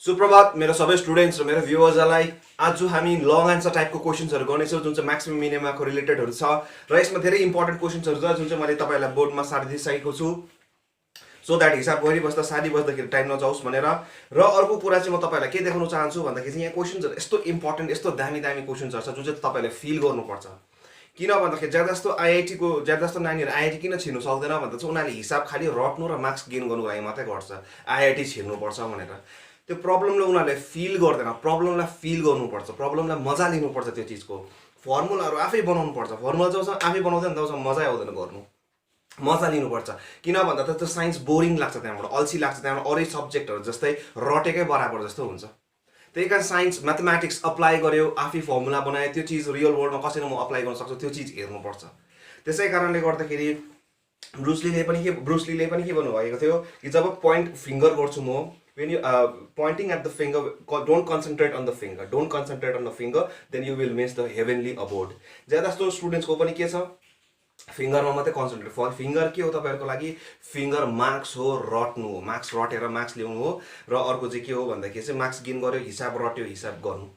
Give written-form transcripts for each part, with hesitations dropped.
सुप्रभात मेरो सबै स्टुडेन्ट्स र मेरो भ्युअर्सहरूलाई आज हामी लङ आन्सर टाइपको क्वेसन्सहरू गर्नेछौँ जुन चाहिँ म्याक्सिमम मिनिममको रिलेटेडहरू छ र यसमा धेरै इम्पोर्टेन्ट क्वेसन्सहरू छ जुन चाहिँ मैले तपाईँहरूलाई बोर्डमा सारिदिइसकेको छु सो द्याट हिसाब गरिबस्दा सारी बस्दाखेरि टाइम नजाओस् भनेर र अर्को कुरा चाहिँ म तपाईँलाई के देखाउन चाहन्छु भन्दाखेरि चाहिँ यहाँ क्वेसन्सहरू यस्तो इम्पोर्टेन्ट यस्तो दामी दामी क्वेसन्सहरू छ जुन चाहिँ तपाईँले फिल गर्नुपर्छ किन भन्दाखेरि ज्यादा जस्तो ज्यादा जस्तो नानीहरू आइआइटी किन छिर्नु सक्दैन भन्दा चाहिँ उनीहरूले हिसाब खालि रट्नु र मार्क्स गेन गर्नुको लागि मात्रै गर्छ आइआइटी छिर्नुपर्छ भनेर त्यो प्रब्लमलाई उनीहरूले फिल गर्दैन प्रब्लमलाई फिल गर्नुपर्छ प्रब्लमलाई मजा लिनुपर्छ त्यो चिजको फर्मुलाहरू आफै बनाउनु पर्छ फर्मुला जबसम्म आफै बनाउँदैन तबसम्म मजै आउँदैन गर्नु मजा लिनुपर्छ किन भन्दा त त्यो साइन्स बोरिङ लाग्छ त्यहाँबाट अल्छी लाग्छ त्यहाँबाट अरू सब्जेक्टहरू जस्तै रटेकै बराबर जस्तो हुन्छ त्यही कारण साइन्स म्याथमेटिक्स अप्लाई गर्यो आफै फर्मुला बनायो त्यो चिज रियल वर्ल्डमा कसरी म अप्लाई गर्न सक्छु त्यो चिज हेर्नुपर्छ त्यसै कारणले गर्दाखेरि ब्रुसलीले पनि के भन्नुभएको थियो कि जब पोइन्ट फिङ्गर गर्छु म when you pointing at the finger, don't concentrate on the finger, then you will miss the heavenly abode. ज्यादा जस्तो स्टुडेन्ट्सको पनि के छ फिङ्गरमा मात्रै कन्सन्ट्रेट फिङ्गर के हो तपाईँहरूको लागि फिङ्गर मार्क्स हो रट्नु हो मार्क्स रटेर मार्क्स ल्याउनु हो र अर्को चाहिँ के हो भन्दाखेरि चाहिँ मार्क्स गेन गर्यो हिसाब रट्यो हिसाब गर्नु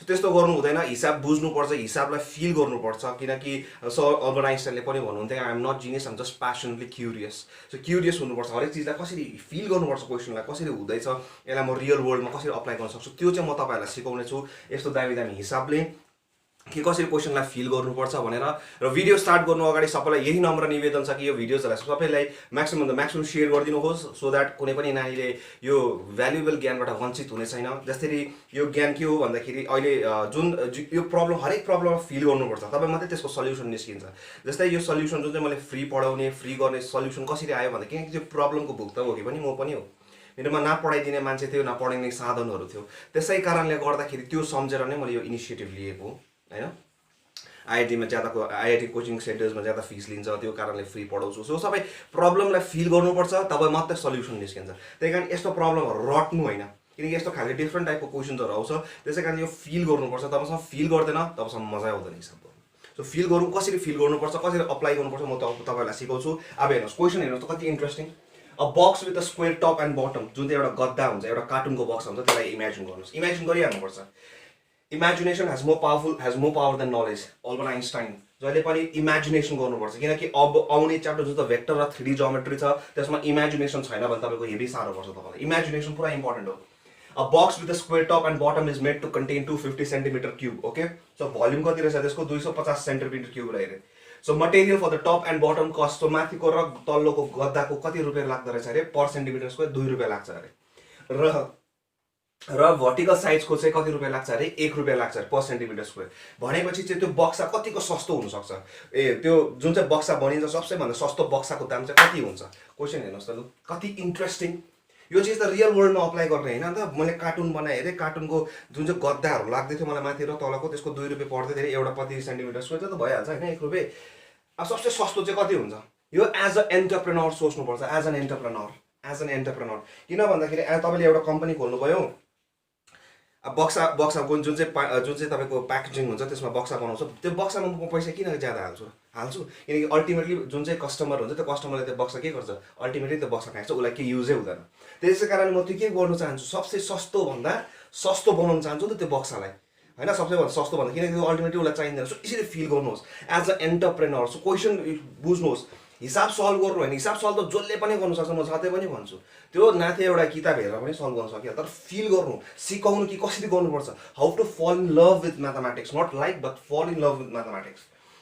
सो त्यस्तो गर्नु हुँदैन हिसाब बुझ्नुपर्छ हिसाबलाई फिल गर्नुपर्छ किनकि सर अल्बर्ट आइन्स्टाइनले पनि भन्नुहुन्थ्यो I am not genius I'm just passionately curious so curious हुनुपर्छ हरेक चिजलाई कसरी फिल गर्नुपर्छ क्वेसनलाई कसरी हुँदैछ यसलाई म रियल वर्ल्डमा कसरी अप्लाई गर्न सक्छु त्यो चाहिँ म तपाईँहरूलाई सिकाउने छु यस्तो दामी दामी हिसाबले कि कसरी क्वेसनलाई फिल गर्नुपर्छ भनेर र भिडियो स्टार्ट गर्नु अगाडि सबैलाई यही नम्र निवेदन छ कि यो भिडियोजहरूलाई सबैलाई म्याक्सिमम सेयर गरिदिनुहोस् सो द्याट कुनै पनि नानीले यो भ्यालुएबल ज्ञानबाट वञ्चित हुने छैन जसरी यो ज्ञान के हो भन्दाखेरि अहिले जुन यो प्रब्लम हरेक प्रब्लममा फिल गर्नुपर्छ तपाईँ मात्रै त्यसको सल्युसन निस्किन्छ जस्तै यो सल्युसन जुन चाहिँ मैले फ्री पढाउने फ्री गर्ने सल्युसन कसरी आयो भन्दा किनकि त्यो प्रब्लमको भुक्तभोगी पनि म पनि हो मेरोमा नपढाइदिने मान्छे थियो नपढाइने साधनहरू थियो त्यसै कारणले गर्दाखेरि त्यो सम्झेर नै मैले यो इनिसिएटिभ लिएको हैन आइआइटीमा ज्यादाको आइआइटी कोचिङ सेन्टर्समा ज्यादा फिस लिन्छ त्यो कारणले फ्री पढाउँछु सो सबै प्रब्लमलाई फिल गर्नुपर्छ तब मात्रै सल्युसन निस्किन्छ त्यही कारण यस्तो प्रब्लमहरू रट्नु होइन किनकि यस्तो खालको डिफ्रेन्ट टाइपको क्वेसन्सहरू आउँछ त्यसै कारण यो फिल गर्नुपर्छ तबसम्म फिल गर्दैन तबसम्म मजा आउँदैन हिसाब गर्नु सो फिल गरौँ कसरी फिल गर्नुपर्छ कसरी अप्लाई गर्नुपर्छ म तपाईँहरूलाई सिकाउँछु अब हेर्नुहोस् क्वेसन हेर्नुहोस् त कति interesting a box with a square top and bottom जुन चाहिँ एउटा गद्दा हुन्छ एउटा कार्टुनको बक्स हुन्छ त्यसलाई इमेजिन गर्नुहोस् इमेजिन गरिहाल्नुपर्छ imagination has more power than knowledge Albert Einstein जहिले पनि इमेजिनेसन गर्नुपर्छ किनकि अब आउने च्याप्टर जुन त भेक्टर र 3D जियोमेट्री छ त्यसमा इमेजिनेसन छैन भने तपाईँको हेभी साह्रो पर्छ तपाईँलाई इमेजिनेसन पुरा इम्पोर्टेन्ट हो a box with a square top and bottom is made to contain 250 centimetre cube okay so volume कति रहेछ त्यसको 250 सेन्टिमिटर क्युब रहेछ so material for the top and bottom cost so माथिको र तल्लोको गद्दाको कति रुपियाँ लाग्दो रहेछ अरे पर सेन्टिमिटर स्क्वेयर 2 रुपियाँ लाग्छ अरे र भर्टिकल साइजको चाहिँ कति रुपियाँ लाग्छ अरे 1 रुपियाँ लाग्छ अरे पर सेन्टिमिटर स्क्वेयर भनेपछि चाहिँ त्यो बक्सा कतिको सस्तो हुनसक्छ त्यो जुन चाहिँ बक्सा बनिन्छ सबैभन्दा सस्तो बक्साको दाम चाहिँ कति हुन्छ क्वेसन हेर्नुहोस् त लु कति इन्ट्रेस्टिङ यो चिज त रियल वर्ल्डमा अप्लाई गर्ने होइन नि त मैले कार्टुन बनाएँ अरे कार्टुनको जुन चाहिँ गद्दाहरू लाग्दै थियो मलाई माथि र तलको त्यसको 2 रुपियाँ पर्दै थियो एउटा कति सेन्टिमिटर स्क्वेयर त भइहाल्छ होइन 1 रुपियाँ अब सबसे सस्तो चाहिँ कति हुन्छ यो एज अ एन्टरप्रेनर सोच्नुपर्छ एज एन एन्टरप्रेनर किन भन्दाखेरि तपाईँले एउटा कम्पनी खोल्नुभयो बक्साको जुन चाहिँ तपाईँको प्याकेजिङ हुन्छ त्यसमा बक्सा बनाउँछ त्यो बक्सामा म पैसा किन ज्यादा हाल्छु किनकि अल्टिमेटली जुन चाहिँ कस्टमर हुन्छ त्यो कस्टमरले त्यो बक्सा के गर्छ अल्टिमेटली त्यो बक्सा खान्छ उसलाई केही युजै हुँदैन त्यसै कारण म त्यो के गर्नु चाहन्छु सबसे सस्तोभन्दा सस्तो बनाउन चाहन्छु नि त त्यो बक्सालाई होइन सबैभन्दा सस्तो भन्दा किनकि त्यो अल्टिमेटली उसलाई चाहिँदैन सो यसरी फिल गर्नुहोस् as a entrepreneur so question बुझ्नुहोस् हिसाब सल्भ गर्नु होइन हिसाब सल्भ त जसले पनि गर्नु सक्छ म सधैँ पनि भन्छु त्यो नाथे एउटा किताब हेरेर पनि सल्भ गर्न सकिहाल्छ तर फिल गर्नु सिकाउनु कि कसरी गर्नुपर्छ how to fall in love with mathematics not like but fall in love with mathematics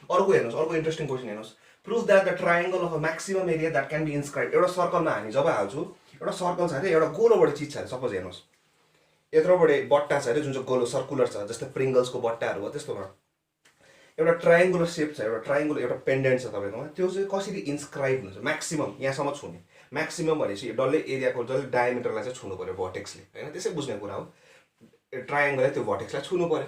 अर्को हेर्नुहोस् अर्को इन्ट्रेस्टिङ क्वेसन हेर्नुहोस् prove that the triangle of a maximum area that can be inscribe एउटा सर्कलमा हामी जब हाल्छु एउटा सर्कल छ अरे एउटा गोलोबडे चिज छ अरे सपोज हेर्नुहोस् यत्रोबडे बट्टा छ अरे जुन चाहिँ गोलो सर्कुलर छ जस्तै प्रिङ्गल्सको बट्टाहरू हो त्यस्तोमा एउटा ट्रायङ्गुलर सेप छ एउटा पेन्डेन्ट छ तपाईँकोमा त्यो चाहिँ कसरी इन्स्क्राइब हुन्छ म्याक्सिमम यहाँसम्म छुने म्याक्सिमम भनेपछि डल्लै एरियाको डल्लै डायमिटरलाई चाहिँ छुनु पऱ्यो भर्टेक्सले होइन त्यसै बुझ्ने कुरा हो ट्रायङ्गलले त्यो भर्टेक्सलाई छुनु पऱ्यो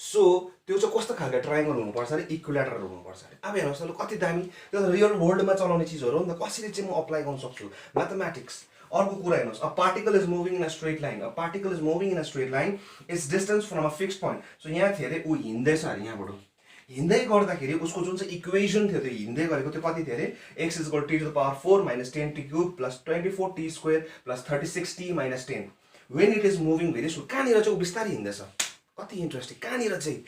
सो त्यो चाहिँ कस्तो खालको ट्रायङ्गल हुनुपर्छ अरे इक्विलेटरल हुनुपर्छ अरे अब हेर्नुहोस् त कति दामी त्यो रियल वर्ल्डमा चलाउने चिजहरू हो नि त कसरी चाहिँ म अप्लाई गर्न सक्छु म्याथमेटिक्स अर्को कुरा हेर्नुहोस् a particle is moving in a straight line it's distance from a fix point so यहाँ थियो अरे ऊ हिँड्दैछ अरे यहाँबाट हिँड्दै गर्दाखेरि उसको जुन चाहिँ इक्वेसन थियो त्यो हिँड्दै गरेको त्यो कति थियो अरे x = t⁴ - 10t³ + 24t² + 36t - 10 when it is moving very slow, कहाँनिर चाहिँ ऊ बिस्तारै हिँड्दैछ, कति इन्ट्रेस्टिङ। कहाँनिर चाहिँ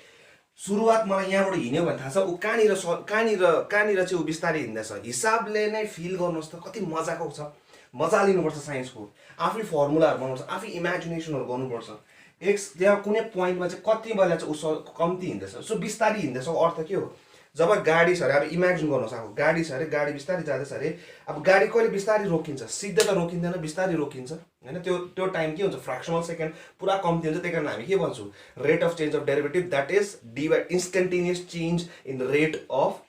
सुरुवात मलाई यहाँबाट हिँड्यो भने थाहा छ ऊ कहाँनिर चाहिँ ऊ बिस्तारै हिँड्दैछ, हिसाबले नै फिल गर्नुहोस् त कति मजाको छ। मजा लिनुपर्छ साइन्सको, आफै फर्मुलाहरू बनाउनुपर्छ, आफै इमेजिनेसनहरू गर्नुपर्छ। त्यहाँ कुनै पोइन्टमा चाहिँ कति बेला चाहिँ उस कम्ती हिँड्दैछ, सो बिस्तारै हिँड्दैछ अर्थ के हो। जब गाडी छ अरे, अब इमेजिन गर्नुहोस्, अब गाडी छ अरे, गाडी बिस्तारै जाँदैछ अरे, अब गाडी कहिले बिस्तारै रोकिन्छ, सिधै त रोकिँदैन, बिस्तारै रोकिन्छ होइन। त्यो टाइम के हुन्छ, फ्र्याक्सनल सेकेन्ड पुरा कम्ती हुन्छ। त्यही कारण हामी के भन्छौँ, rate of change of derivative that is D by instantaneous change in the rate of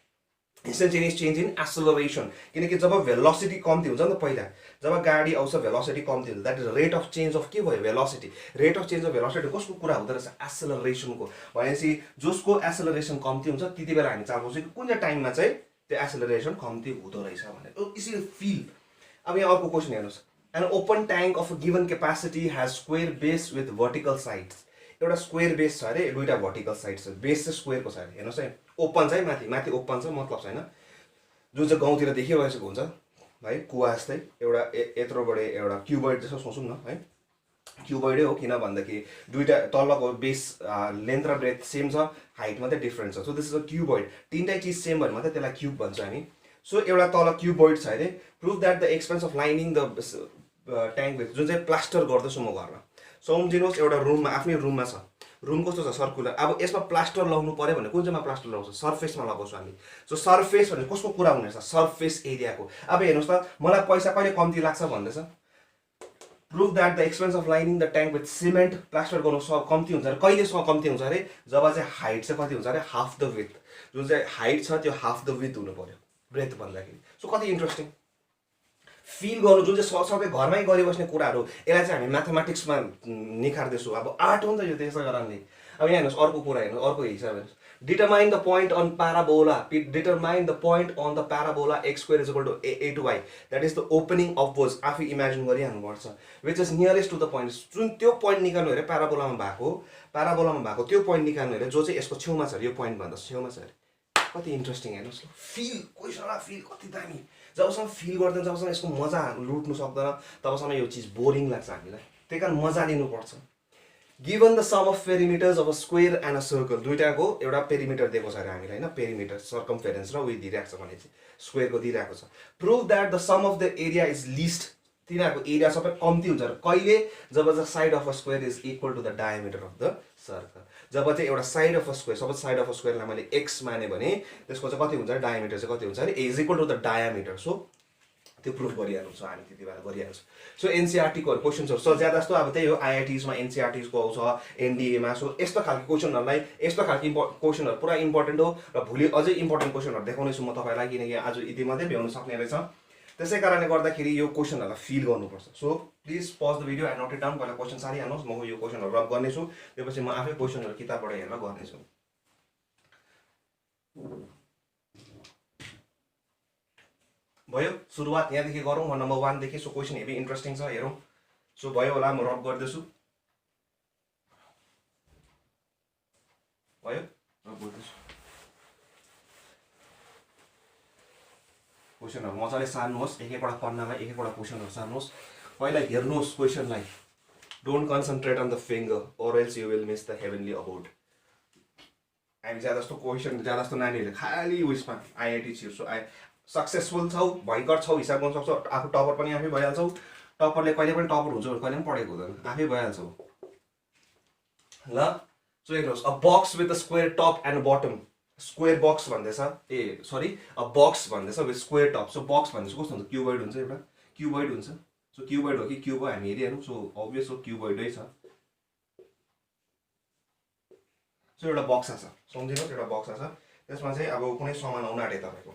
instantaneous change in acceleration. किनकि जब भेलोसिटी कम्ती हुन्छ नि त, पहिला जब गाडी आउँछ भेलोसिटी कम्ती हुन्छ, that is rate of change of के भयो, velocity. Rate of change of velocity कसको कुरा हुँदो रहेछ, एक्सेलरेसनको। भनेपछि जसको एक्सेलरेसन कम्ती हुन्छ त्यति बेला हामी चाह पाउँछौँ कि कुन चाहिँ टाइममा चाहिँ त्यो एक्सेलरेसन कम्ती हुँदो रहेछ भनेर, यसरी फिल। अब यहाँ अर्को क्वेसन हेर्नुहोस्, an open tank of a given capacity has square base with vertical sides. एउटा स्क्वेयर बेस छ अरे, दुईवटा भर्टिकल साइड छ, बेस चाहिँ स्क्वेयरको छ अरे। हेर्नुहोस् है, ओपन चाहिँ माथि ओपन छ, मतलब छैन, जुन चाहिँ गाउँतिर देखिरहेको हुन्छ है, कुवा जस्तै एउटा यत्रोबाट एउटा क्युबोइड जस्तो सोचौँ न है, क्युबोइडै हो। किन भन्दाखेरि दुईवटा तलको बेस लेन्थ र ब्रेथ सेम छ, हाइट मात्रै डिफ्रेन्ट छ, so this is a cuboid. तिनटै चिज सेम भयो मात्रै त्यसलाई क्युब भन्छ हामी। सो एउटा तल क्युबोइड छ अरे, prove that the expense of lining the tank with, जुन चाहिँ प्लास्टर गर्दैछु म घरमा। सम्झिनुहोस् एउटा रुममा, आफ्नै रुममा छ, रुम कस्तो छ, सर्कुलर। अब यसमा प्लास्टर लगाउनु पऱ्यो भने कुन चाहिँमा प्लास्टर लगाउँछ, सर्फेसमा लगाउँछौँ हामी। सो सर्फेस भने कसको कुरा हुनेछ, सर्फेस एरियाको। अब हेर्नुहोस् त, मलाई पैसा कहिले कम्ती लाग्छ भन्दैछ, prove that the expense of lining the tank with cement, plaster गर्नु कम्ती हुन्छ अरे। कहिले कम्ती हुन्छ अरे, जब चाहिँ हाइट चाहिँ कति हुन्छ अरे, हाफ द विथ। जुन चाहिँ हाइट छ त्यो हाफ द विथ हुनु पऱ्यो ब्रेथ भन्दाखेरि। सो कति इन्ट्रेस्टिङ फिल गर्नु, जुन चाहिँ सबै घरमै गरिबस्ने कुराहरू, यसलाई चाहिँ हामी म्याथमेटिक्समा निखार्दैछौँ। अब आर्ट हो नि त यो, त्यसै कारणले। अब यहाँ हेर्नुहोस् अर्को कुरा, हेर्नुहोस् अर्को हिसाब हेर्नुहोस्, determine the point on parabola, determine the point on the parabola x square is equal to a two y, that is the opening of bows. आफै इमेजिन गरिहाल्नुपर्छ, which is nearest to the point. जुन त्यो point निकाल्नु अरे प्याराबोलामा भएको त्यो point निकाल्नु अरे जो चाहिँ यसको छेउमा छ अरे, यो पोइन्ट भन्दा छेउमा छ अरे। कति इन्ट्रेस्टिङ हेर्नुहोस्, फिल क्वेसनलाई फिल कति दामी। जबसम्म फिल गर्दैन, जबसम्म यसको मजा लुट्नु सक्दैन, तबसम्म यो चिज बोरिङ लाग्छ हामीलाई। त्यही कारण मजा लिनुपर्छ। Given the sum of perimeters of a square and a circle, दुइटाको एउटा पेरिमिटर दिएको छ अरे हामीलाई होइन, पेरिमिटर सर्कमफेरेन्स र उयो दिइरहेको छ भने चाहिँ स्क्वेयरको दिइरहेको छ। Prove that the sum of the area is least, तिनीहरूको एरिया सबै कम्ती हुन्छ कहिले, जब the side of a square is equal to the diameter of the circle. जब चाहिँ एउटा side of a square, suppose side of a स्क्वेयरलाई मैले एक्स माने भने त्यसको चाहिँ कति हुन्छ, डायमिटर चाहिँ कति हुन्छ अरे, is equal to the diameter. So त्यो प्रुफ गरिहाल्छौँ हामी, त्यति बेला गरिहाल्छौँ। सो एनसिआरटीको क्वेसन्सहरू सो ज्यादा जस्तो अब त्यही हो, आइआइटिजमा एनसिआरटिजको आउँछ, एनडिएमा। सो यस्तो खालको क्वेसनहरूलाई, यस्तो खालको क्वेसनहरू पुरा इम्पोर्टेन्ट हो। र भोलि अझै इम्पोर्टेन्ट क्वेसनहरू देखाउनेछु म तपाईँलाई, किनकि आज यति मात्रै भ्याउनु सक्ने रहेछ। त्यसै कारणले गर्दाखेरि यो क्वेसनहरूलाई फिल गर्नुपर्छ। So please pause the video and note it down. पहिला क्वेसन सारिहाल्नुहोस्, म यो क्वेसनहरू रब गर्नेछु, त्यसपछि म आफै क्वेसनहरू किताबबाट हेरेर गर्नेछु। भयो, सुरुवात यहाँदेखि गरौँ, म नम्बर 1 देखि। सो क्वेसन हेभी इन्ट्रेस्टिङ छ, हेरौँ। सो भयो होला, म रब गर्दैछु। भयो, रब गर्दैछु। क्वेसनहरू मजाले सार्नुहोस्, एक एकवटा पन्नामा एक एकवटा क्वेसनहरू सार्नुहोस्। पहिला हेर्नुहोस् क्वेसनलाई, don't concentrate on the finger or else you will miss the heavenly aboard. हामी ज्यादा जस्तो क्वेसन, ज्यादा जस्तो नानीहरूले खालि उयसमा आइआइटी छिर्छु, सक्सेसफुल छौ, भयङ्कर छौ, हिसाब गर्न सक्छौ, आफू टपर पनि आफै भइहाल्छौ। टपरले कहिले पनि टपर हुन्छ भने कहिले पनि पढेको हुँदैन, आफै भइहाल्छौ ल। सो हेर्नुहोस्, a box with a square top and bottom, square box भन्दैछ, ए सरी अ बक्स भन्दैछ with square top. So box भन्दैछ कस्तो हुन्छ, क्युबोइड हुन्छ, एउटा क्युबोइड हुन्छ। सो क्युबोइड हो कि क्युब हो हामी हेरिहालौँ। सो अभियस हो क्युबोइडै छ। सो एउटा बक्सा छ, सम्झिनुहोस् एउटा बक्सा छ, त्यसमा चाहिँ अब कुनै सामान आउन आँटे तपाईँको,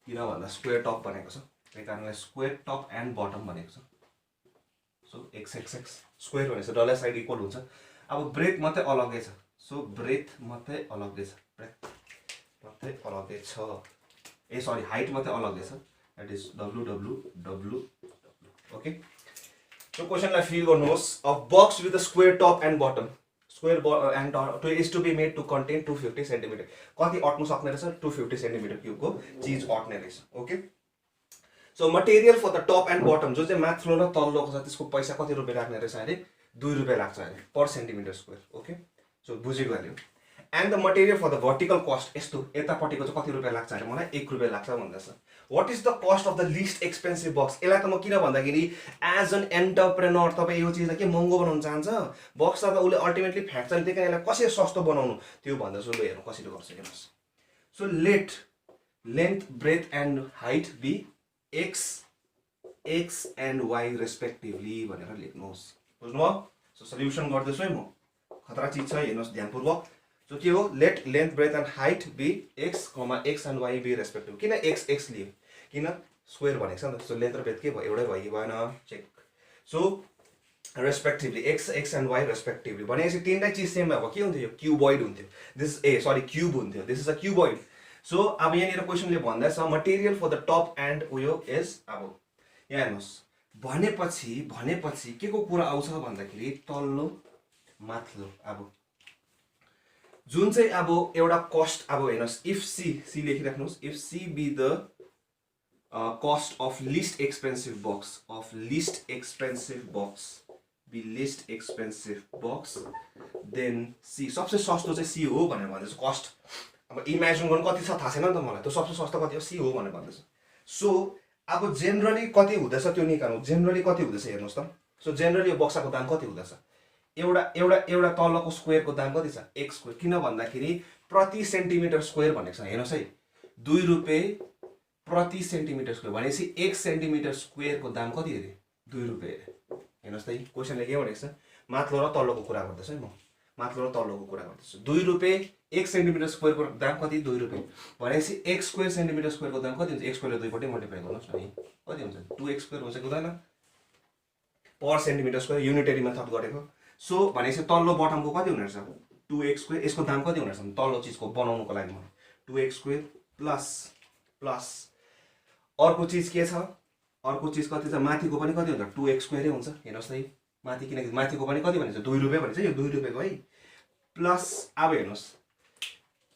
किन भन्दा स्क्वेयर टप भनेको छ, त्यही कारणले स्क्वेयर टप एन्ड बटम भनेको छ। So x x x square भनेको छ, डल्लै साइड इक्वल हुन्छ। अब ब्रेथ मात्रै अलग्गै छ। सो ब्रेथ मात्रै अलग्गै छ, ब्रेथ मात्रै अलग्गै छ, ए सरी हाइट मात्रै अलग्गै छ, that is W W W W. Okay, so क्वेसनलाई फिल गर्नुहोस्। A box with a square top and bottom, square and is to be made to contain 250 centimetre. कति अट्नु सक्ने रहेछ, 250 सेन्टिमिटर क्युबको चिज अट्ने रहेछ। Okay, so material for the top and bottom जो चाहिँ माथिल्लो र तल्लोको छ त्यसको पैसा कति रुपियाँ लाग्ने रहेछ अरे 2 रुपियाँ लाग्छ अरे per centimetre square okay so बुझेको अरे and the material for the vertical cost यस्तो यतापट्टिको चाहिँ कति रुपियाँ लाग्छ अरे मलाई 1 रुपियाँ लाग्छ भन्दैछ what is the cost of the least expensive box यसलाई त म किन भन्दाखेरि एज एन एन्टरप्रेनर तपाईँ यो चिजलाई के महँगो बनाउन चाहन्छ बक्स त उसले अल्टिमेटली फ्याक्छ नि त्यही कारण यसलाई कसरी सस्तो बनाउनु त्यो भन्दैछु ल हेर्नु कसरी गर्छ हेर्नुहोस् so let length breadth and height be x and y respectively भनेर लेख्नुहोस् बुझ्नुभयो सो सल्युसन गर्दैछु है म खतरा चिज छ हेर्नुहोस् ध्यानपूर्वक सो के हो let length breadth and height be x and y be respective किन एक्स लियो किन स्क्वायर भनेको छ नि त सो लेन्थ र ब्रेथ के भयो एउटै भयो कि भएन check so respectively x and y respectively भनेपछि तिनवटै चिज सेम भएको के हुन्थ्यो यो क्युबोइड हुन्थ्यो दिस क्युब हुन्थ्यो this is a cuboid so अब यहाँनिर क्वेसनले भन्दैछ material for the top and उयो इज अब यहाँ हेर्नुहोस् भनेपछि के को कुरा आउँछ भन्दाखेरि तल्लो माथिल्लो अब जुन चाहिँ अब एउटा कस्ट अब हेर्नुहोस् इफ सी लेखिराख्नुहोस् if C be the cost of least expensive box then C सबसे सस्तो चाहिँ सी हो भनेर भन्दैछ कस्ट अब इमेजिन गर्नु कति छ थाहा छैन नि त मलाई त्यो सबसे सस्तो कति हो सी हो भनेर भन्दैछ सो अब जेनरली कति हुँदैछ त्यो निकाल्नु जेनरली कति हुँदैछ हेर्नुहोस् त सो जेनरली यो बक्साको दाम कति हुँदैछ एउटा तलको स्क्वायरको दाम कति छ एक स्क्वायर किन भन्दाखेरि प्रति सेन्टिमिटर स्क्वायर भनेको छ हेर्नुहोस् है 2 रुपियाँ प्रति सेन्टिमिटर स्क्वायर भनेपछि 1 सेन्टिमिटर स्क्वायरको दाम कति अरे 2 रुपियाँ अरे हेर्नुहोस् त क्वेसनले के भनेको छ माथिल्लो र तल्लोको कुरा गर्दैछु है म माथिल्लो र तल्लोको कुरा गर्दैछु 2 रुपियाँ 1 सेन्टिमिटर स्क्वायरको दाम कति 2 रुपियाँ भनेपछि 1 स्क्वायर सेन्टिमिटर स्क्वायरको दाम कति हुन्छ 1 स्क्वायरले 2 पल्ट मल्टिप्लाई गर्नुहोस् न कति हुन्छ 2x स्क्वायर हुन्छ कि हुँदैन पर सेन्टिमिटर स्क्वायर युनिटरी मेथड गरेको सो भनेपछि तल्लो बटमको कति हुने रहेछ 2x स्क्वायर यसको दाम कति हुने रहेछ तल्लो चिजको बनाउनुको लागि मलाई 2x स्क्वायर प्लस अर्को चिज के छ अर्को चिज कति छ माथिको पनि कति हुन्छ 2x स्क्वायरै हुन्छ हेर्नुहोस् त माथि किनकि माथिको पनि कति भनेको छ 2 रुपियाँ भनेको छ यो 2 रुपियाँको है प्लस अब हेर्नुहोस्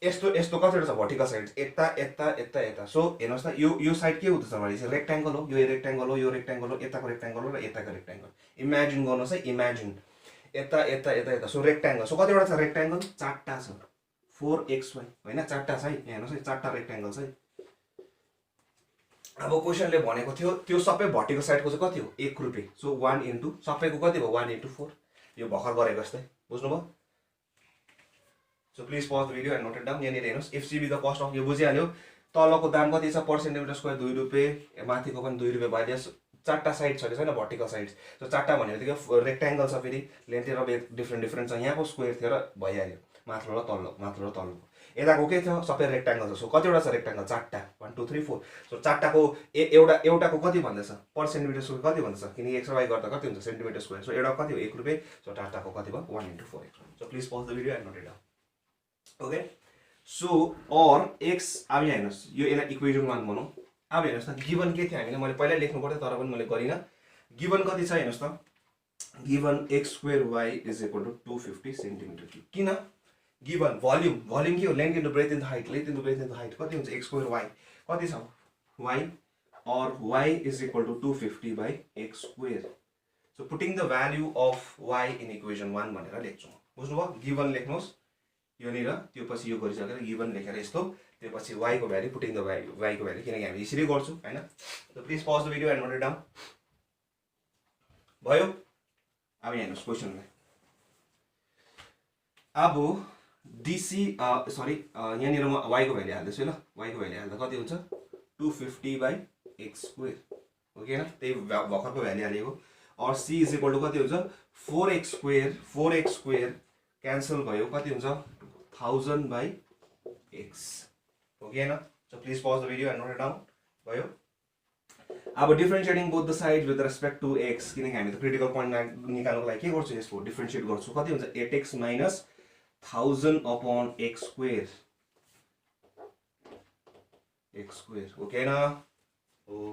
यस्तो कतिवटा छ भर्टिकल साइड यता सो हेर्नुहोस् त यो साइड के हुँदैछ भनेपछि रेक्ट्याङ्गल हो यो रेक्ट्याङ्गल हो यताको रेक्ट्याङ्गल हो र यताको रेक्ट्याङ्गल इमेजिन गर्नुहोस् है इमेजिन यता सो रेक्ट्याङ्गल सो कतिवटा छ रेक्ट्याङ्गल 4टा छ 4xy होइन 4टा छ है यहाँ हेर्नुहोस् है 4टा रेक्ट्याङ्गल छ है अब क्वेसनले भनेको थियो त्यो सबै भर्टिकल साइडको चाहिँ कति हो 1 रुपियाँ सो 1 इन्टु सबैको कति भयो 1 इन्टु 4 यो भर्खर गरेको जस्तै बुझ्नुभयो so please pause the video and note it down यहाँनिर हेर्नुहोस् एफसिबी द कस्ट अफ यो बुझिहाल्यो तलको दाम कति छ पर सेन्टिमिटर स्क्वायर 2 रुपियाँ माथिको पनि 2 रुपियाँ भइदियोस् 4टा साइड छ कि छैन भर्टिकल साइड सो 4टा भन्ने बित्तिकै रेक्ट्याङ्गल छ फेरि लेन्थ र डिफ्रेन्ट छ यहाँको स्क्वायर थियो र भइहाल्यो माथिल्लो र तल्लो यताको के थियो सबै रेक्ट्याङ्गल छ सो कतिवटा छ रेक्ट्याङ्गल 4टा 1 2 3 4 सो 4टाको एउटाको कति भन्दैछ पर सेन्टिमिटर स्क्वायर कति भन्दैछ किनकि एक्स र वाइ गर्दा कति हुन्छ सेन्टिमिटर स्क्वायर सो एउटा कति हो 1 रुपियाँ सो 4टाको कति भयो 1 into 4x so please pause the video and note it down okay so or x अब यहाँ हेर्नुहोस् यो यसलाई इक्वेसन 1 भनौँ अब हेर्नुहोस् त गिभन के थियो हामीले मैले पहिल्यै लेख्नु पर्थ्यो तर पनि मैले गरिनँ गिभन कति छ हेर्नुहोस् त given x square y is equal to 250 centimetre cube किन गिभन भोल्युम के हो length into breadth into height कति हुन्छ x स्क्वायर y कति छ y or y is equal to 250 by x square so putting the value of y in equation 1 भनेर लेख्छु बुझ्नुभयो गिभन लेख्नुहोस् यो नि र त्यो पछि यो गरिसकेर गिभन लेखेर यस्तो त्यो पछि y को value putting the value y को भ्यालु किनकि हामी यसरी गर्छौं हैन so please pause the video and note it down भयो अब यहाँ हेर्नुस् क्वेशनलाई अब डीसी यहाँ निर म y को भ्यालु हाल्दैछु ल y को भ्यालु हाल्दा कति हुन्छ 250 by x स्क्वायर ओके न त्यही भर्खरको भ्यालु हालेको और c इज इक्वल टु कति हुन्छ 4x स्क्वायर क्यान्सल भयो कति हुन्छ 1000 by x ओके न so please pause the video and note it down भयो अब differentiating both the sides with respect to x किनकि हामी त क्रिटिकल पोइन्ट निकाल्नको लागि के गर्छौं यसको डिफरेन्शिएट गर्छौं कति हुन्छ 8x minus 1000 upon x square okay na oh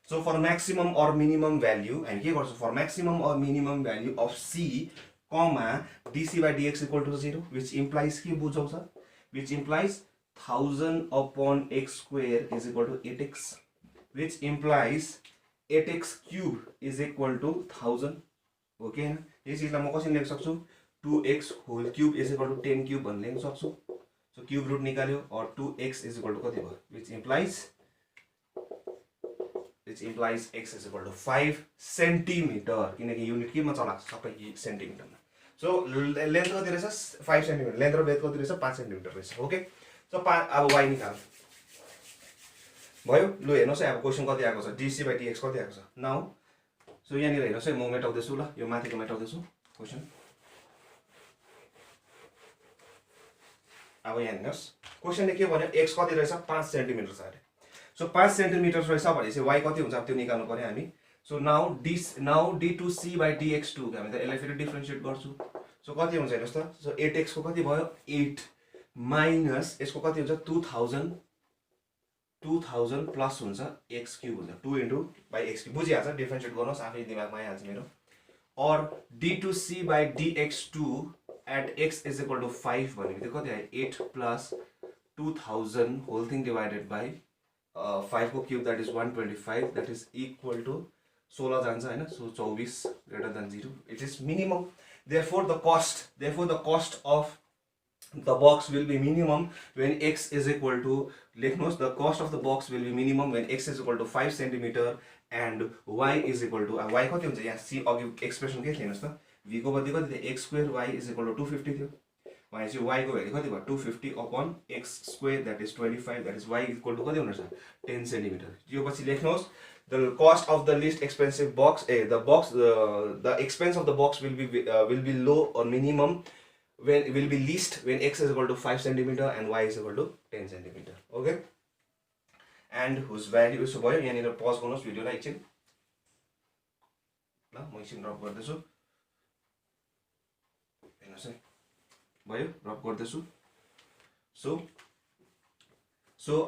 so for maximum or minimum value and के गर्छौं for maximum or minimum value of c comma dc by dx equal to 0 which implies के बुझाउँछ which implies 1000 upon x square is equal to 8x which implies 8x cube is equal to 1000 हो कि हैन यो चीजलाई म कसरी लेख्न सक्छु 2x whole cube is equal to 10 cube भन्ने लेख्न सक्छु सो क्यूब रुट निकाल्यो और 2x is equal to कति भयो which implies x is equal to 5 centimetre किनकि युनिट केमा चलाएको छ सबै सेन्टिमिटरमा सो लेन्थ कति रहेछ 5 सेन्टिमिटर लेन्थ र ब्रेथ कति रहेछ 5 सेन्टिमिटर रहेछ ओके सो अब y निकाल भयो लु हेर्नुस् है अब क्वेशन कति आएको छ dc by dx कति आएको छ नाउ सो यहाँ निर हेर्नुस् है म मेटाउँदैछु ल यो माथिको मेटाउँदैछु क्वेशन अब यहाँ हेर्नुस् क्वेशनले के भन्यो x कति रहेछ 5 सेन्टिमिटर छ अरे सो 5 सेन्टिमिटर रहेछ भनेपछि y कति हुन्छ अब त्यो निकाल्नु पर्यो हामी so now d2c by dx2 हामी त यसलाई फेरि डिफरेन्शिएट गर्छु सो कति हुन्छ हेर्नुस् त सो 8x को कति भयो 8 माइनस यसको कति हुन्छ 2000 प्लस हुन्छ x क्यूब हुन्छ 2 इन्टु बाई x क्यूब बुझिहाल्छ डिफरेन्शिएट गर्नुहोस् आफै दिमागमा आइहाल्छ मेरो और d2c by dx2 at x is equal to 5 भनेको कति आयो 8 plus 2000 whole thing divided by 5 को cube that is 125 that is equal to 16 जान्छ हैन so 24 greater than 0 it is minimum therefore the cost of the box will be minimum when x is equal to लेख्नुस् the cost of the box will be minimum when x is equal to 5 centimeter and y is equal to y कति हुन्छ यहाँ c अघि expression के थियो हेर्नुस् त v को बदली कति थियो x square y is equal to 250 थियो भनेपछि y को भ्यालु कति भयो 250 upon x square that is 25 that is y equal to कति हुनेछ 10 सेन्टिमिटर यो पछि लेख्नुहोस् the cost of the least expensive box the expense of the box will be low or minimum when will be least when x is equal to 5 centimeter and y is equal to 10 centimeter okay and whose value is भयो यहाँनिर pause गर्नुहोस् भिडियोलाई एकछिन ल म एकछिन drop गर्दैछु हेर्नुहोस् है भयो ड्रप गर्दैछु सो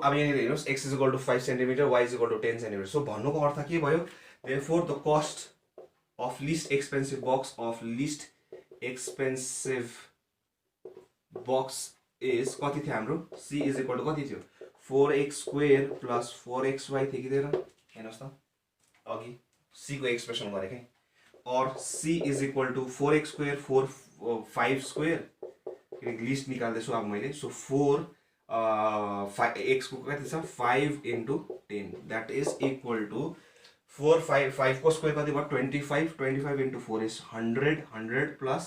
अब यहाँनिर हेर्नुहोस् x is equal to 5 centimeter y is equal to 10 centimeter so भन्नुको अर्थ के भयो therefore the cost of least expensive box is कति थियो हाम्रो c is equal to कति थियो 4x square plus 4xy थियो कि थिएन हेर्नुहोस् त अघि c को एक्सप्रेसन गरे के और c is equal to 4x square 5 square list निकाल्दैछु अब मैले सो 4 x को कति छ 5 into 10 that is equal to 5 को स्क्वायर कति भयो 25 into 4 is 100 plus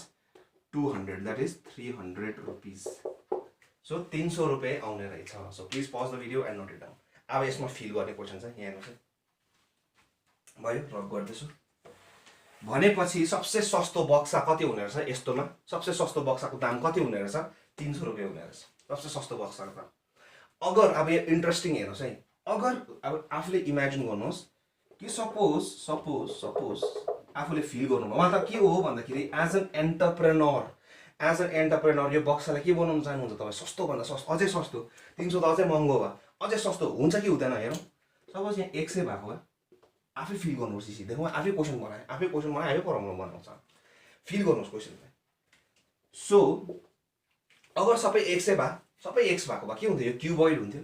200 that is 300 rupees so 300 रुपैयाँ आउने रहेछ so please pause the video and note it down अब यसमा फिल गर्ने क्वेशन छ यहाँ हेर्नुहोस् है भयो रब गर्दैछु भनेपछि सबसे सस्तो बक्सा कति हुने रहेछ यस्तोमा सबसे सस्तो बक्साको दाम कति हुने रहेछ 300 रुपैयाँ हुने रहेछ सबसे सस्तो बक्साको दाम अगर अब यो इन्ट्रेस्टिङ हेर्नुहोस् है अगर अब आफूले इमेजिन गर्नुहोस् कि सपोज आफूले फिल गर्नु मतलब के हो भन्दाखेरि एज एन एन्टरप्रेनर यो बक्सालाई के बनाउन चाहनुहुन्छ तपाईँ सस्तो भन्दा सस्तो अझै सस्तो 300 त अझै महँगो भयो अझै सस्तो हुन्छ कि हुँदैन हेरौँ सपोज यहाँ 100 भएको भए आफै फिल गर्नुहोस् सिसी देखौँ आफै क्वेसन बनाए आफै प्रब्लम बनाउँछ फिल गर्नुहोस् क्वेसनलाई सो अगर सबै 100 भए सबै x भएको भए के हुन्थ्यो यो क्युबोइड हुन्थ्यो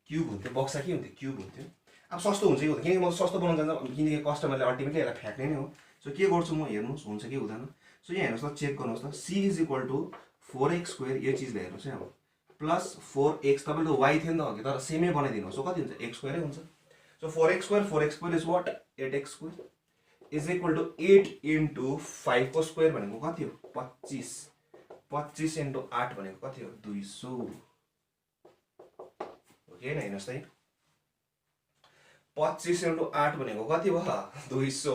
क्युब हुन्थ्यो बक्सा के हुन्थ्यो क्युब हुन्थ्यो अब सस्तो हुन्छ कि हुँदैन किनकि म सस्तो बनाउन जान्छ किनकि कस्टमरले अल्टिमेटली यसलाई फ्याँक्ने नै हो सो के गर्छु म हेर्नुहोस् हुन्छ कि हुँदैन सो यहाँ हेर्नुहोस् त चेक गर्नुहोस् त c is equal to 4x square यो चिजले हेर्नुहोस् है अब प्लस 4x तपाईँले त y थियो नि त अघि तर सेमै बनाइदिनुहोस् सो कति हुन्छ x स्क्वायरै हुन्छ so 4x square is what 8x square is equal to 8 into 5 को स्क्वायर भनेको कति हो 25 इन्टु 8 भनेको कति हो 200 ओके न हेर्नुहोस् त 25 इन्टु 8 भनेको कति भयो 200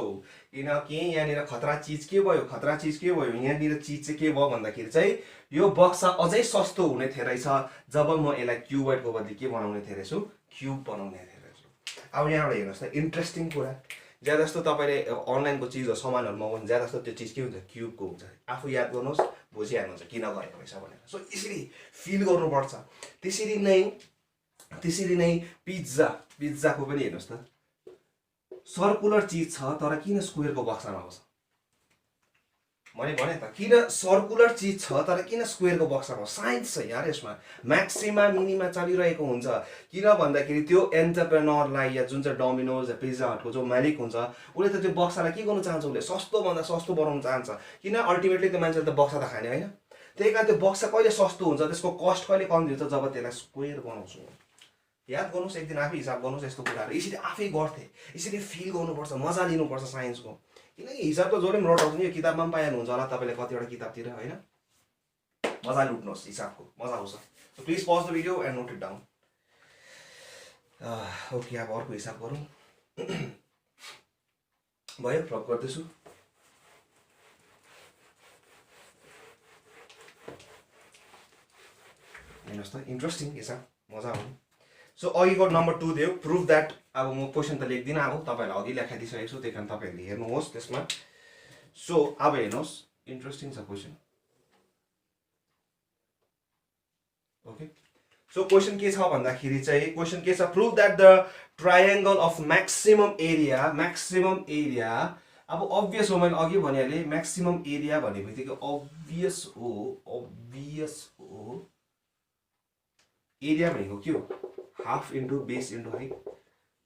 किनकि यहाँनिर खतरा चिज के भयो यहाँनिर चिज चाहिँ के भयो भन्दाखेरि चाहिँ यो बक्सा अझै सस्तो हुने थियो रहेछ जब म यसलाई क्युबोइडको बदली के बनाउने थिए रहेछु क्युब बनाउने थिए रहेछु अब यहाँबाट हेर्नुहोस् त इन्ट्रेस्टिङ कुरा ज्यादा जस्तो तपाईँले अनलाइनको चिजहरू सामानहरू मगाउनु ज्यादा जस्तो त्यो चिज के हुन्छ क्युबको हुन्छ आफू याद गर्नुहोस् बुझिहाल्नुहुन्छ किन गरेको रहेछ भनेर सो यसरी फिल गर्नुपर्छ त्यसरी नै पिज्जाको पनि हेर्नुहोस् त सर्कुलर चिज छ तर किन स्क्वायरको बक्सामा आउँछ मैले भने त किन सर्कुलर चिज छ तर किन स्क्वेयरको बक्सा भयो, साइन्स छ यार यसमा। म्याक्सिमा मिनिमा चलिरहेको हुन्छ। किन भन्दाखेरि त्यो एन्टरप्रेनरलाई या जुन चाहिँ डोमिनोज या पिज्जा हटको जो मालिक हुन्छ उसले त त्यो बक्सालाई के गर्नु चाहन्छ, उसले सस्तोभन्दा सस्तो बनाउनु चाहन्छ। किन अल्टिमेटली त्यो मान्छेले त बक्सा त खाने होइन। त्यही कारण त्यो बक्सा कहिले सस्तो हुन्छ, त्यसको कस्ट कहिले कम्ती हुन्छ, जब त्यसलाई स्क्वेयर बनाउँछु। याद गर्नुहोस्, एक दिन आफै हिसाब गर्नुहोस् यस्तो कुराहरू। यसरी आफै गर्थे, यसरी फिल गर्नुपर्छ, मजा लिनुपर्छ साइन्सको। किनकि हिसाब त जसले पनि रटाउँछ नि, यो किताबमा पनि पाइहाल्नुहुन्छ होला तपाईँले कतिवटा किताबतिर होइन। मजा लुट्नुहोस् हिसाबको, मजा आउँछ। So please pause the video and note it down. Okay, अब अर्को हिसाब गरौँ। भयो, रब गर्दैछु। हेर्नुहोस् त, इन्ट्रेस्टिङ हिसाब, मजा आउने। सो अघिको नम्बर 2 दियो, प्रुभ द्याट। अब म क्वेसन त लेख्दिनँ, अब तपाईँहरूलाई अघि लेखाइदिइसकेको छु, त्यही कारण तपाईँहरूले हेर्नुहोस् त्यसमा। सो अब हेर्नुहोस्, इन्ट्रेस्टिङ छ क्वेसन। ओके, सो क्वेसन के छ भन्दाखेरि चाहिँ, क्वेसन के छ, prove that the triangle of maximum area. अब अभियस हो, मैले अघि भनिहालेँ म्याक्सिमम एरिया भन्ने बित्तिकै अभियस हो। एरिया भनेको के हो, half into base into height.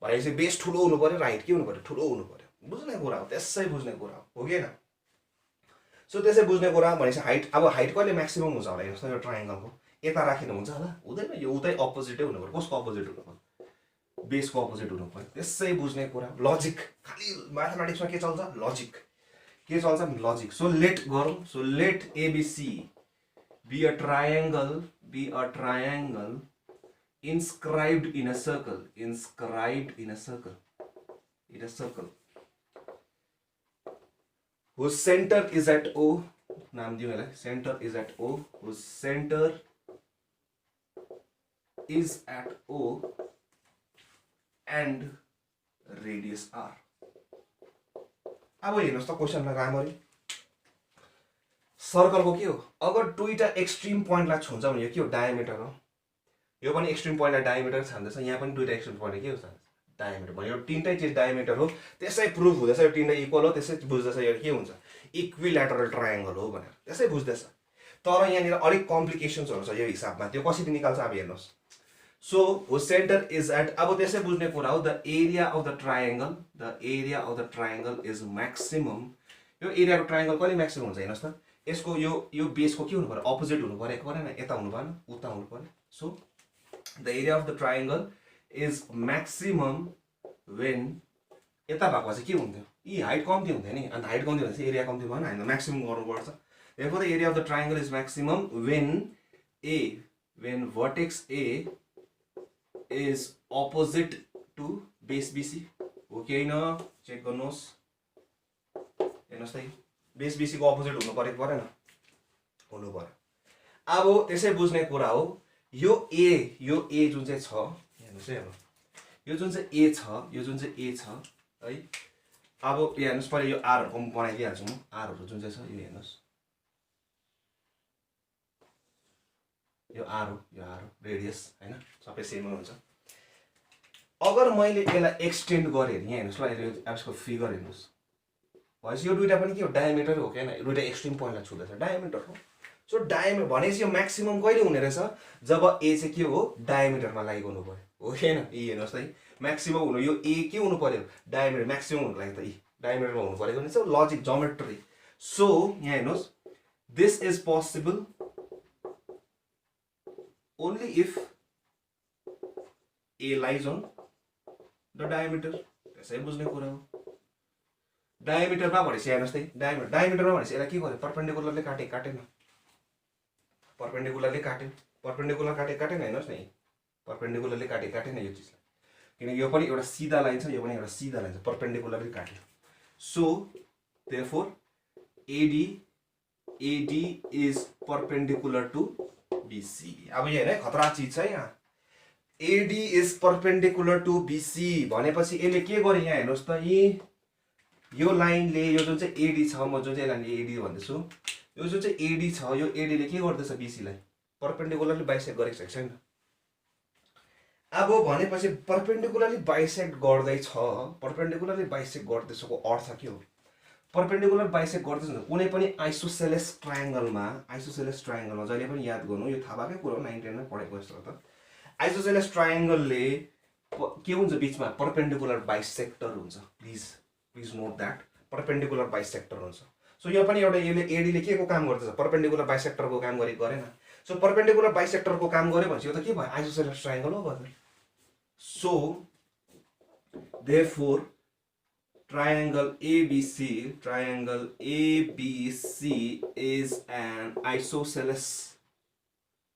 भनेपछि बेस ठुलो हुनु पऱ्यो र हाइट के हुनु पऱ्यो, ठुलो हुनु पऱ्यो। बुझ्ने कुरा हो, त्यसै बुझ्ने कुरा हो कि होइन। सो त्यसै बुझ्ने कुरा भनेपछि हाइट, अब हाइट कहिले म्याक्सिमम हुन्छ होला हेर्नुहोस् त, यो ट्रायङ्गलको यता राखिनु हुन्छ होला, हुँदैन, यो उतै अपोजिटै हुनु पऱ्यो। कसको अपोजिट हुनु पऱ्यो, बेसको अपोजिट हुनु पऱ्यो। त्यसै बुझ्ने कुरा, लजिक। खालि म्याथमेटिक्समा के चल्छ, लजिक। के चल्छ, लजिक। सो लेट गरौँ। So let ABC be a triangle inscribed in a circle, whose center is at O. नाम दियो यसलाई, center is at O, whose center is at O and radius R. अब हेर्नुहोस् त क्वेसनलाई राम्ररी। सर्कलको के हो, अगर दुईटा एक्सट्रिम पोइन्टलाई छुन्छ भने यो के हो, डायमिटर हो। यो पनि एक्सट्रिम पोइन्टलाई डायमिटर छान्दैछ, यहाँ पनि दुईटा एक्सट्रिम पोइन्ट के हो, डायमिटर भयो। यो तीनटै चिज डायमिटर हो, त्यसै प्रुभ हुँदैछ यो तीनटै इक्वल हो, त्यसै बुझ्दैछ यो के हुन्छ, इक्विल्याटरल ट्रायङ्गल हो भनेर, त्यसै बुझ्दैछ। तर यहाँनिर अलिक कम्प्लिकेसन्सहरू छ यो हिसाबमा, त्यो कसरी निकाल्छ अब हेर्नुहोस्। सो हो सेन्टर इज एट, अब त्यसै बुझ्ने कुरा हो, the area of the triangle is maximum. यो एरियाको ट्रायङ्गल कहिले म्याक्सिमम हुन्छ हेर्नुहोस् त, यसको यो बेसको के हुनु पऱ्यो, अपोजिट हुनु पऱ्यो परेन, यता हुनु भएन, उता हुनु पऱ्यो। So the area of the triangle is maximum when, यता भएको चाहिँ के हुन्थ्यो, यी हाइट कम्ती हुन्थ्यो नि, अन्त हाइट कम्ती भनेपछि एरिया कम्ती भएन, हामीले म्याक्सिमम गर्नुपर्छ। therefore the area of the triangle is maximum when vertex A is opposite to base BC. Okay न, चेक गर्नुहोस्, हेर्नुहोस् त, बेस BC को अपोजिट हुनु परेको परेन, हुनु पर्यो। अब त्यसै बुझ्ने कुरा हो, यो A जुन चाहिँ छ, हेर्नुहोस् है, अब यो जुन चाहिँ A छ है, अब हेर्नुहोस् पहिला यो आरहरुको म बनाइदिइहाल्छु म, आरहरु जुन चाहिँ छ यो हेर्नुहोस्, यो आर हो, रेडियस हैन, सबै सेमै हुन्छ। अगर मैले यसलाई एक्सटेन्ड गरे नि, यहाँ हेर्नुहोस् ल, यसको फिगर हेर्नुहोस्, भएपछि यो दुईटा पनि के हो, डायमिटर हो क्या, दुईटा एक्सट्रिम पोइन्टलाई छुँदैछ, डायमिटर हो। सो डायमिटर भनेपछि यो म्याक्सिमम कहिले हुने रहेछ, जब ए चाहिँ के हो, डायमिटरमा लागि गर्नु पर्यो, हो कि हैन। यी हेर्नुहोस् त, म्याक्सिमम हुनु, यो ए के हुनु पर्यो, डायमिटर, म्याक्सिमम हुनुको लागि त यी डायमिटरमा हुनु परेको नि, लजिक, ज्योमेट्री। सो यहाँ हेर्नुहोस्, this is possible only if A lies on the diameter। त्यसै बुझ्ने कुरा हो। डायमिटरमा भनेपछि हेर्नुहोस् त, डायमिटरमा भनेपछि यसलाई के गर्यो, परपेन्डिकुलरले काटेन, परपेन्डिकुलर काटेन, हेर्नुहोस् न, परपेन्डिकुलरले काटेन यो चिजलाई, किनकि यो पनि एउटा सिधा लाइन छ, यो पनि एउटा सिधा लाइन छ, परपेन्डिकुलरले काट्यो। So therefore AD is perpendicular to BC। अब यो हेर्नु है, खतरा चिज छ यहाँ, AD is perpendicular to BC भनेपछि यसले के गर्यो, यहाँ हेर्नुहोस् त, यो लाइनले, यो जुन चाहिँ AD छ, म जुन चाहिँ लाइनले AD भन्दैछु, यो जुन चाहिँ AD छ, यो AD ले के गर्दैछ, BC लाई परपेन्डिकुलरली बाइसेक्ट गरेको छ छैन। अब भनेपछि परपेन्डिकुलरली बाइसेक्ट गर्दैछको अर्थ के हो, परपेन्डिकुलर बाइसेक्ट गर्दैछ नि कुनै पनि आइसोसेलेस ट्रायंगलमा जहिले पनि याद गर्नु यो थाहा भएकै कुरा हो 9 10 मा पढेको जस्तो त आइसोसेलेस ट्रायंगलले के हुन्छ बीचमा परपेन्डिकुलर बाइसेक्टर हुन्छ please note that perpendicular bisector हुन्छ सो यो पनि एउटा यसले एडीले के को काम गर्दैछ परपेन्डिकुलर बाइसेक्टरको काम गरेन सो परपेन्डिकुलर बाइसेक्टरको काम गर्यो भनेपछि यो त के भयो आइसोसेलेस ट्रायंगल हो भयो so therefore triangle ABC is an isosceles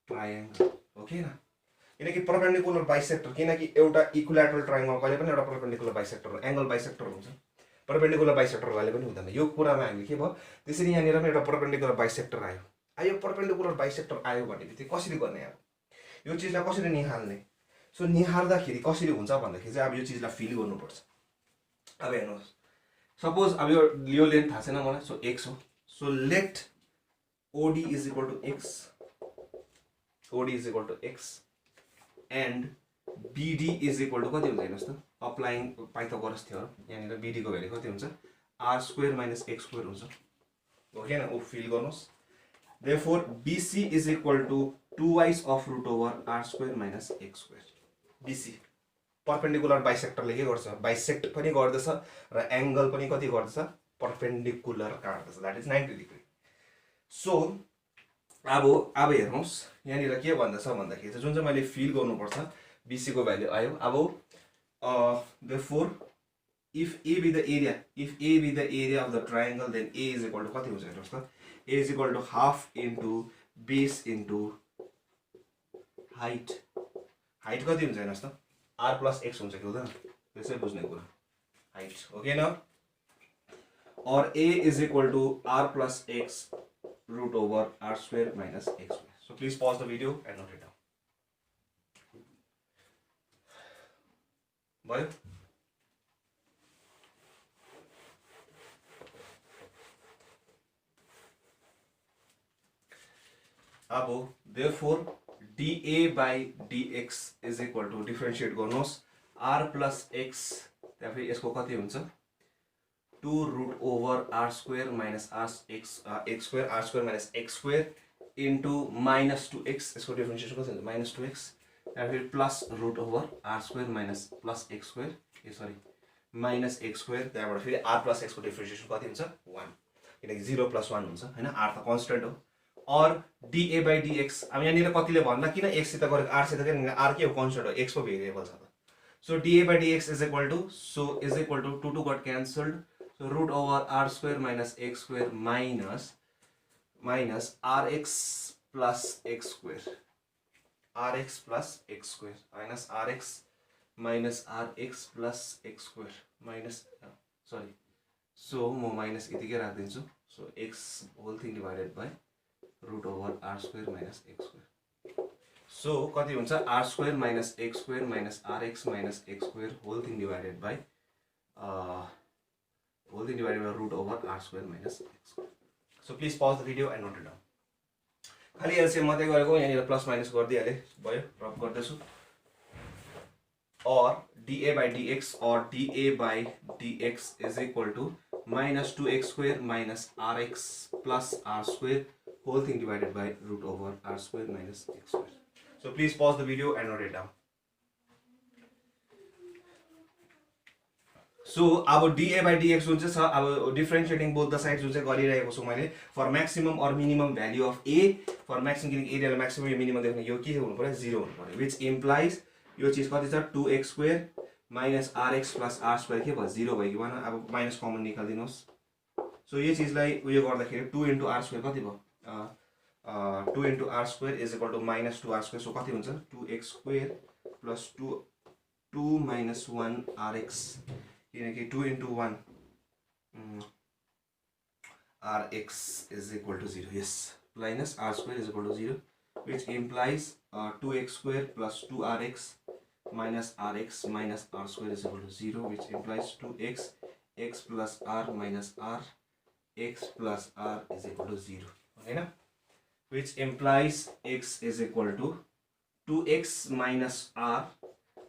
triangle okay ना किनकि परपेन्डिकुलर बाइसेक्टर किनकि एउटा इक्विलैटरल ट्रायंगल कहिले पनि एउटा परपेन्डिकुलर बाइसेक्टर एंगल बाइसेक्टर हुन्छ परपेन्डिकुलर बाइसेक्टर कहिले पनि हुँदैन यो कुरामा हामीले के भयो त्यसरी यहाँनिर पनि एउटा परपेन्डिकुलर बाइसेक्टर आयो परपेन्डिकुलर बाइसेक्टर आयो भनेपछि कसरी गर्ने अब यो चीजलाई कसरी निहाल्ने सो निहार्दाखेरि कसरी हुन्छ भन्दाखेरि चाहिँ अब यो चीजलाई फिल गर्नुपर्छ अब हेर्नुहोस् सपोज अब यो लेन्थ थाहा छैन मलाई सो x हो so let OD is equal to x and BD is equal to कति हुन्छ हेर्नुहोस् त अप्लाइङ पाइथागोरस थ्योरम यहाँनिर BD को भ्यालु कति हुन्छ r² - x² हुन्छ ओके न फिल गर्नुहोस् therefore BC is equal to 2y of root over r² - x². BC perpendicular बाइसेक्टरले के गर्छ बाइसेक्ट पनि गर्दछ र एंगल पनि कति गर्दछ परपेन्डिकुलर काट्दछ दैट इज 90 डिग्री सो अब हेर्नुस् यहाँनिर के भन्दछ भन्दाखेरि चाहिँ जुन चाहिँ मैले फिल गर्नुपर्छ BC को भ्यालु आयो अब therefore if A be the area of the triangle then A is equal to कति हुन्छ हेर्नुस् त A is equal to half into base into height कति हुन्छ हेर्नुस् त r plus x हुन्छ कि हुँदैन त्यसै बुझ्ने कुरा हाइट ओके न और A is equal to r plus x root over r² - x². So please pause the video and note it down. भयो अब therefore dA by dx is equal to differentiate गर्नुहोस् r plus x त्यहाँ फेरि यसको कति हुन्छ 2 root over r² minus x² r² - into minus 2x यसको डिफरेन्शिएसन कति हुन्छ minus 2x त्यहाँ फेरि plus root over r² minus plus x² sorry minus x² त्यहाँबाट फेरि r plus x को डिफरेन्शिएसन कति हुन्छ 1 किनकि 0 plus 1 हुन्छ हैन r त कन्स्टेन्ट हो और dA by dx अब यहाँनिर कतिले भन्दा किन x सित गरेको r सित किन r के हो कन्स्टेन्ट हो x को भेरिएबल छ त so dA by dx is equal to 2 got cancelled so root over r² minus x² minus rx plus x² minus rx plus x² minus sorry so म minus यतिकै राख्दिन्छु so x whole thing divided by root over r² minus x². So कति हुन्छ r² minus x² minus rx minus x² whole thing divided by root over r² minus x². So please pause the video and note it down. खाली LCM मात्रै गरेको यहाँनिर plus minus गरिदिहाले भयो रब गर्दैछु और dA by dx or dA by dx is equal to minus 2x² minus rx plus r² whole thing divided by root over r² minus x². So please pause the video and note it down. So अब dA by dx जुन चाहिँ छ अब differentiating both the sides जुन चाहिँ गरिरहेको छु मैले for maximum or minimum value of A for maximum किनकि एरियाले म्याक्सिमम यो मिनिमम देख्न यो के हुनु पर्यो 0 हुनु पर्यो व्हिच इम्प्लाइज यो चीज कति छ 2x² minus rx plus r² के भयो 0 भयो कि भन अब माइनस कमन निकाल्दिनुस् सो यो चीजलाई उयो गर्दाखेरि 2 into r² कति भयो 2 into r² is equal to minus 2r². So कति हुन्छ 2x² plus 2 minus 1 rx किनकि 2 into 1 rx is equal to 0 yes minus r² is equal to 0 which implies 2x² plus 2rx minus rx minus r² is equal to 0 which implies 2x x plus r minus r x plus r is equal to 0 okay na which implies x is equal to 2x minus r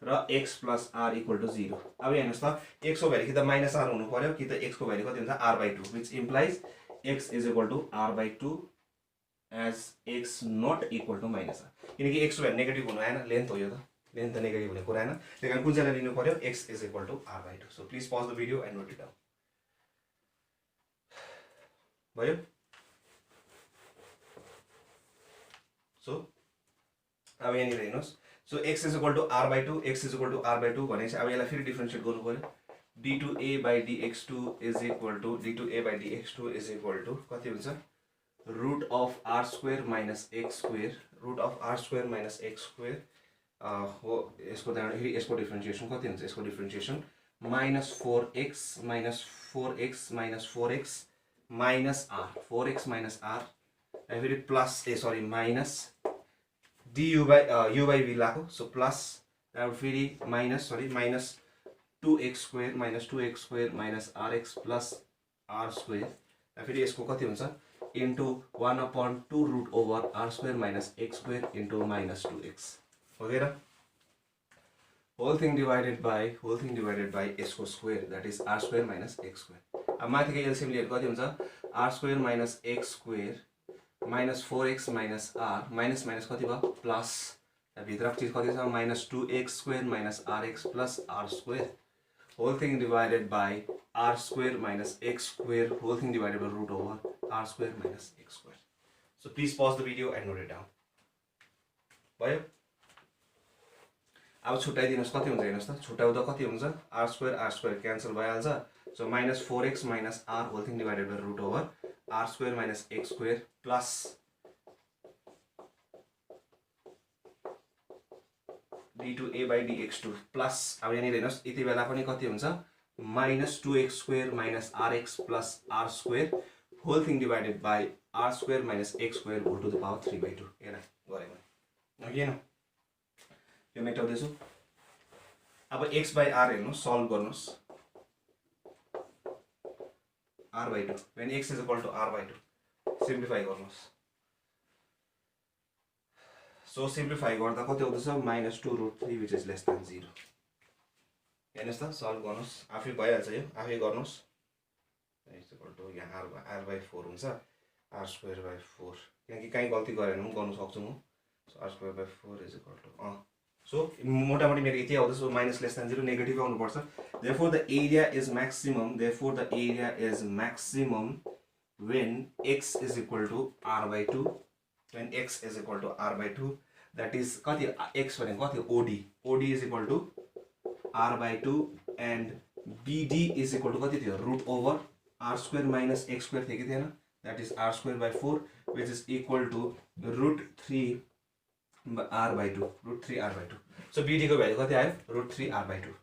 र x plus r equal to 0। अब हेर्नुहोस् त x को value कि त minus r हुनु पर्यो कि त x को भ्यालु कति हुन्छ r/2 which implies x is equal to r/2 as x not equal to minus r, किनकि x को भ्यालु नेगेटिभ हुनु आएन, लेन्थ हो यो त, लेन्थ त नेगेटिभ हुने कुरा हैन, त्यही कारण कुन चाहिँ लिनु पर्यो x is equal to r/2। So please pause the video and note it down. भयो? सो अब यहाँनिर हेर्नुहोस्, so x is equal to r/2, x is equal to r/2 भनेपछि अब यसलाई फेरि डिफरेन्सिएट गर्नु पर्यो। d2a/dx2 is equal to d2a/dx2 is equal to कति हुन्छ root of r square minus x square, root of r square minus x square हो। यसको त्यहाँबाट फेरि यसको डिफरेन्सिएसन कति हुन्छ, यसको differentiation minus 4x minus 4x minus 4x minus r, 4x minus r फेरि plus sorry minus du by v लाको, सो प्लस त्यहाँबाट फेरि minus sorry minus 2x square minus 2x square minus rx plus r square फेरि यसको कति हुन्छ into 1/2 root over r square minus x square into minus 2x वगैरह whole thing divided by यसको square that is r square minus x square. अब माथिको LCM लिएर कति हुन्छ r square minus x square minus 4x minus r minus minus कति भयो plus भित्रको चिज कति छ minus 2x square minus rx plus r square whole thing divided by r square minus x square whole thing divided by root over r square minus x square. So please pause the video and note it down. भयो? अब छुट्याइदिनुहोस् कति हुन्छ हेर्नुहोस् त, छुट्याउँदा कति हुन्छ r square cancel भइहाल्छ। So minus 4x minus r whole thing divided by root over r square minus x square plus d2a/dx2 plus अब यहाँनिर हेर्नुहोस् यति बेला पनि कति हुन्छ minus 2x square minus rx plus r square whole thing divided by r square minus x square whole to the power 3/2। यसलाई गरेको होइन, यो मेटाउँदैछु। अब x बाई r हेर्नुहोस्, सल्भ गर्नुहोस् r/2 when x is equal to r/2 simplify गर्नुहोस्। So simplify गर्दा कति आउँदैछ minus 2 root 3 which is less than 0। हेर्नुहोस् त सल्भ गर्नुहोस्, आफै भइहाल्छ, यो आफै गर्नुहोस्। इज इक्वल टु यहाँ r/4 हुन्छ r स्क्वायर बाई 4, किनकि कहीँ गल्ती गरेन पनि गर्नु सक्छु म। So r square by 4 is equal to so मोटामोटी मेरो यति आउँदैछ माइनस लेस देन 0 नेगेटिभ आउनुपर्छ। Therefore the area is maximum, therefore the area is maximum when x is equal to r/2, when x is equal to r/2 that is कति x भनेको कति OD is equal to r/2 and BD is equal to कति थियो root over r square minus x square थियो कि थिएन, that is r square by 4 which is equal to root 3 r/2, root 3 r/2। So BD को value कति आयो root 3 r/2।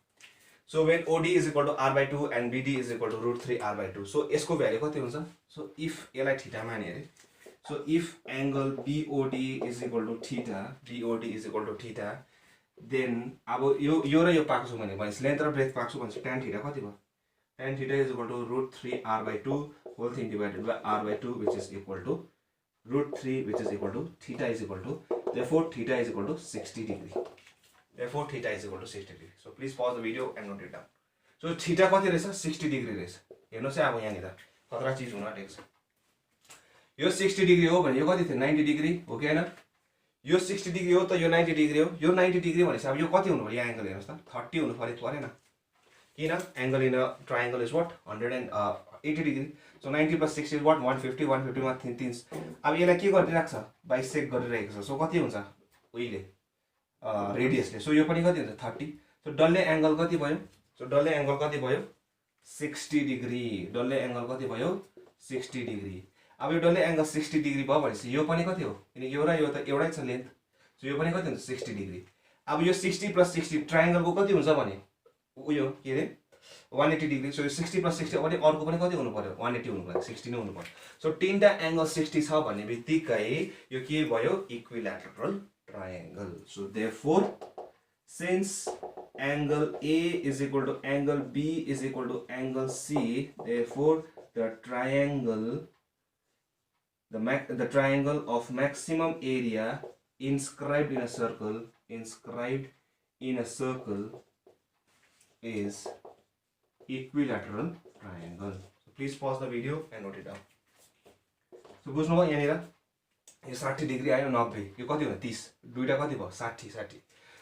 So when OD is equal to r/2 and BD is equal to root 3 r/2, so यसको value कति हुन्छ, so if यसलाई theta माने अरे, so if angle BOD is equal to theta, BOD is equal to theta, then अब यो र यो पाएको छु भने भनेपछि लेन्थ र ब्रेथ पाएको छु भनेपछि tan theta कति भयो, tan theta is equal to root 3 r/2 whole thing divided by r/2 which is equal to root 3 which is equal to theta is equal to, therefore theta is equal to 60 degree, therefore theta is equal to 60 degree। So please pause the video and note it down। So theta कति रहेछ 60 degree रहेछ। हेर्नुहोस् है अब यहाँनिर खतरा चिज हुन आँटेको छ। यो 60 डिग्री हो भने यो कति थियो 90 डिग्री हो कि हैन, यो 60 डिग्री हो त यो 90 डिग्री हो, यो 90 डिग्री भनेपछि अब यो कति हुनु पर्यो, यो एंगल हेर्नुहोस् त 30 हुनु पर्यो परेन, किन angle in a triangle is what 180 degree. So 90 + 60 is what 150, 150 मा 3 अब यसलाई के गरिरहेको छ बाइसेक्ट गरिरहेको छ। सो कति हुन्छ उहिले रेडियसले, सो यो पनि कति हुन्छ 30। सो डल्ले एंगल कति भयो, सो डल्ले एंगल कति भयो 60 डिग्री, डल्ले एंगल कति भयो 60 डिग्री। अब यो डल्ले एंगल 60 डिग्री भयो भनेपछि यो पनि कति हो, किनकि यो र यो त एउटै छ लेन्थ, सो यो पनि कति हुन्छ 60 डिग्री। अब यो 60 + 60 ट्रायंगलको कति हुन्छ भने उयो के रे 180 डिग्री। सो यो 60 + 60 अनि अर्को पनि कति हुनु पर्यो 180 हुनु पर्यो, 60 नै हुनु पर्यो। सो तीनटा एंगल 60 छ भन्ने बित्तिकै यो के भयो equilateral triangle। So therefore since angle A is equal to angle B is equal to angle C, therefore the triangle of maximum area inscribed in a circle in a circle is equilateral triangle. So please pause the video and note it down. So बुझ्नुभयो यहाँनिर यो 60 degree आयो 90 यो कति हो 30 दुईटा कति भयो 60 60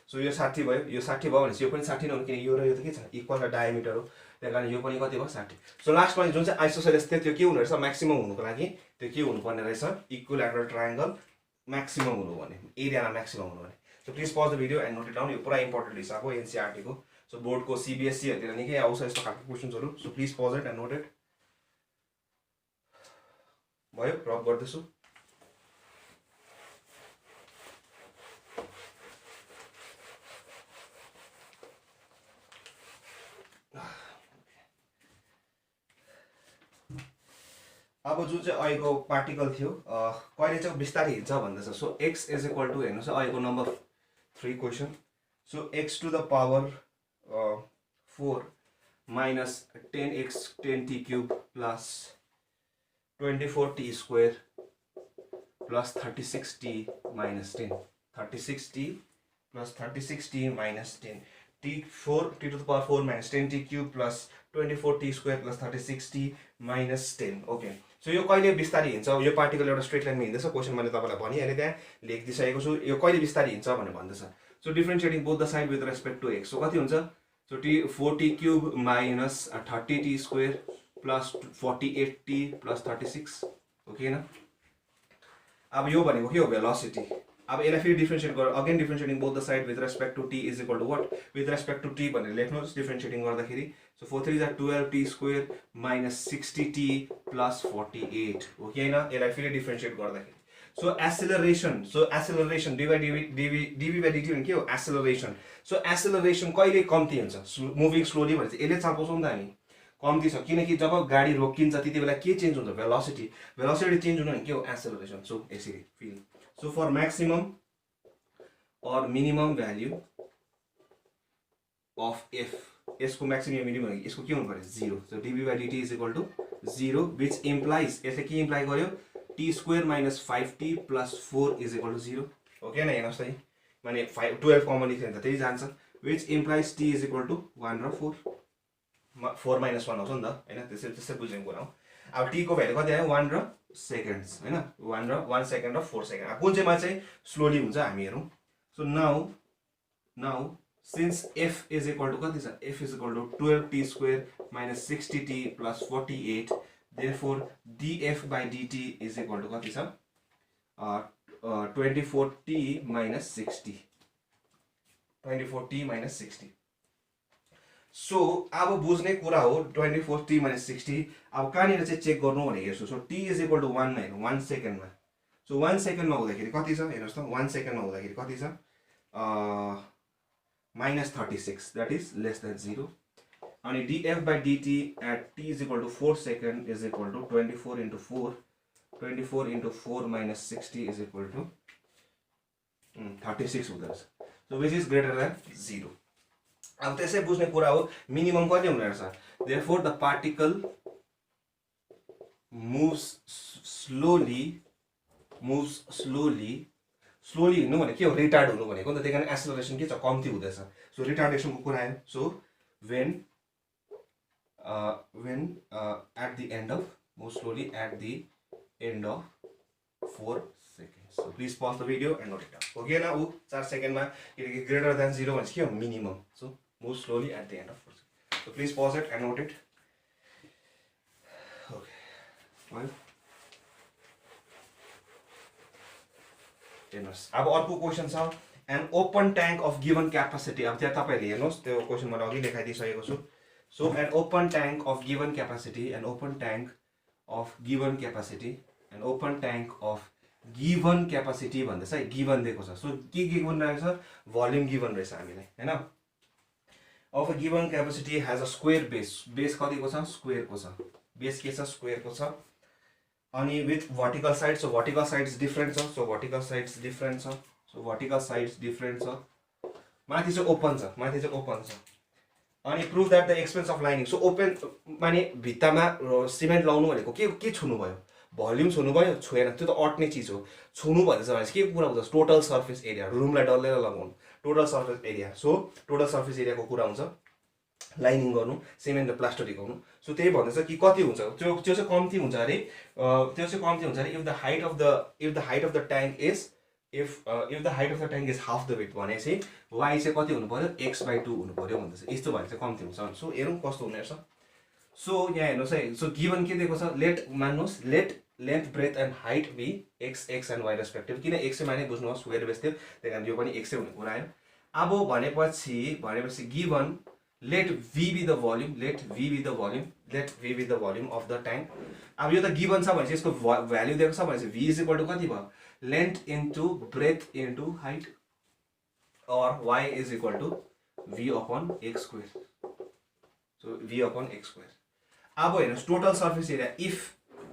सो यो 60 भयो यो 60 भयो भनेपछि यो पनि 60 नहुनु किन यो र यो त के छ इक्वल र डायमिटर हो त्यही कारण यो पनि कति भयो 60 सो लास्टमा जुन चाहिँ आइसोसेलेस थियो त्यो के हुनु रहेछ म्याक्सिमम हुनुको लागि त्यो के हुनुपर्ने रहेछ इक्विलेटरल ट्रायंगल म्याक्सिमम हुनु भने एरियामा म्याक्सिमम हुनु भने so please pause the video and note it down यो पुरा इम्पोर्टेन्ट हिसाब हो एनसीईआरटी को सो बोर्ड को सीबीएसई हतिर निकै आउँछ यस्तो खालको क्वेशन्सहरु so please pause it and note it भयो ड्रप गर्दैछु अब जुन चाहिँ अहिलेको पार्टिकल थियो कहिले चाहिँ बिस्तारै हिँड्छ भन्दैछ so x is equal to हेर्नुस् अहिलेको number 3 question so x to the power 4 minus 10x 10t cube plus 24t square plus 36t minus 10 36t plus 36t minus 10 t to the power 4 minus 10t cube plus 24t square plus 36t minus 10 okay so यो कहिले बिस्तारै हिँड्छ यो particle एउटा straight लाइनमा हिँड्दैछ question मैले तपाईलाई भनिहाले त्यहाँ लेखिदिसकेको छु यो कहिले बिस्तारै हिँड्छ भनेर भन्दैछ so differentiating both the side with respect to x so कति हुन्छ so t 4t cube minus 30t square plus 48t plus 36 okay हैन अब यो भनेको के हो भेलोसिटी अब यसलाई फेरि डिफरेन्शिएट गर again differentiating both the side with respect to t is equal to what with respect to t भनेर लेख्नुस् डिफरेन्शिएटिङ गर्दाखेरि so 4 3 is 12t square minus 60t plus 48 okay हैन यसलाई फेरि डिफरेन्शिएट गर्दाखेरि so acceleration dv by dt भने के हो एक्सेलरेसन सो एक्सेलरेसन कहिले कम्ती हुन्छ मुभिङ स्लोली भने चाहिँ यसले चापाउँछौँ नि त हामी कम्ती छ किनकि जब गाडी रोकिन्छ त्यति बेला के चेन्ज हुन्छ भेलोसिटी चेन्ज हुनु भने के हो एक्सेलरेसन सो यसरी फिल सो फर मैक्सिमम और मिनिमम भ्याल्यू अफ एफ यसको मैक्सिमम मिनिमम यसको के हुनु पर्यो 0 so dv by dt is equal to 0 which implies यसले के इम्प्लाई गर्यो t square minus 5t plus 4 is equal to 0 okay न हेर्नुस् त माने 12 कमन निस्किन्छ त त्यही जान्छ which implies t is equal to 1 र 4 minus 1 आउँछ नि त हैन त्यसै बुझ्ने कुरा हो अब t को भ्यालु कति आयो 1 र सेकेन्ड्स हैन 1 र 1 सेकेन्ड र 4 सेकेन्ड अब कुन चाहिँमा चाहिँ स्लोली हुन्छ हामी हेरौं so now since f is equal to कति छ f is equal to 12t square minus 60t plus 48 therefore df by dt is equal to कति छ 24t minus 60 24t minus 60 so अब बुझ्ने कुरा हो 24t minus 60 अब कहाँनिर चाहिँ चेक गर्नु भने हेर्छु so t is equal to 1 हैन 1 सेकेन्डमा सो 1 सेकेन्डमा हुँदाखेरि कति छ हेर्नुस् त 1 सेकेन्डमा हुँदाखेरि कति छ minus 36 that is less than 0 and df by dt at t is equal to 4 second is equal to 24 into 4 minus 60 is equal to 36 हुँदो रहेछ so which is greater than 0 अब त्यसै बुझ्ने कुरा हो मिनिमम कति हुने रहेछ therefore the particle moves slowly हिँड्नु भने के हो रिटार्ड हुनु भनेको नि त त्यही कारण एक्सेलरेसन के छ कम्ती हुँदैछ सो रिटार्डेसनको कुरा आयो so when at the end of move slowly at the end of 4 seconds so please pause the video and note it down okay ना उ 4 सेकेन्डमा किनकि ग्रेटर देन 0 भने के हो minimum so move slowly at the end of 4 seconds so please pause it and note it okay अब अर्को question छ an open tank of given capacity अब त्यहाँ तपाईहरुले हेर्नुस् त्यो क्वेशन मैले अघि लेखाइदिसकेको छु so an open tank of given capacity an open tank of given capacity an open tank of given capacity भन्दैछ है गिवन दिएको छ सो के गिवन रहेछ भोल्युम गिवन रहेछ हामीलाई हैन of a given capacity has a square base कतिको छ स्क्वायरको छ बेस के छ स्क्वायरको छ अनि with vertical sides so vertical sides different छ so vertical sides different छ माथि चाहिँ ओपन छ अनि prove that the expense of lining so open माने भित्तामा सिमेन्ट लाउनु भनेको के छुनु भयो भोल्युम छुनु भयो छोएन त्यो त अट्ने चीज हो छुनु भन्दैछ भने के कुरा हुन्छ टोटल सर्फेस एरिया रुमलाई डल्लेर लगाउनु total surface area. So total surface एरियाको कुरा हुन्छ लाइनिङ गर्नु, सिमेन्ट र प्लास्टर टिकाउनु। सो त्यही भन्दैछ कि कति हुन्छ, त्यो चाहिँ कम्ती हुन्छ अरे, त्यो चाहिँ कम्ती हुन्छ अरे if the height of the tank is if the height of the tank is half the width भनेपछि वाइ चाहिँ कति हुनु पर्यो, x/2 हुनु पर्यो भन्दैछ। यस्तो भएर चाहिँ कम्ती हुन्छ। सो हेरौँ कस्तो हुने रहेछ। सो यहाँ हेर्नुहोस् है, सो गिभन के दिएको छ, लेट मान्नुहोस् let length breadth and height be x and y respective. किन x माने बुझ्नुहोस् वेट बेस थियो, त्यही कारण यो पनि x हुने कुरा आयो। अब भनेपछि given let v be the volume, let v be the volume of the tank। अब यो त गिभन छ भनेपछि यसको भ्यालु दिएको छ भनेपछि v इज इक्वल टु कति भयो, length into breadth into height, और y is equal to v upon x square. So v upon x square. अब हेर्नुहोस् total surface area,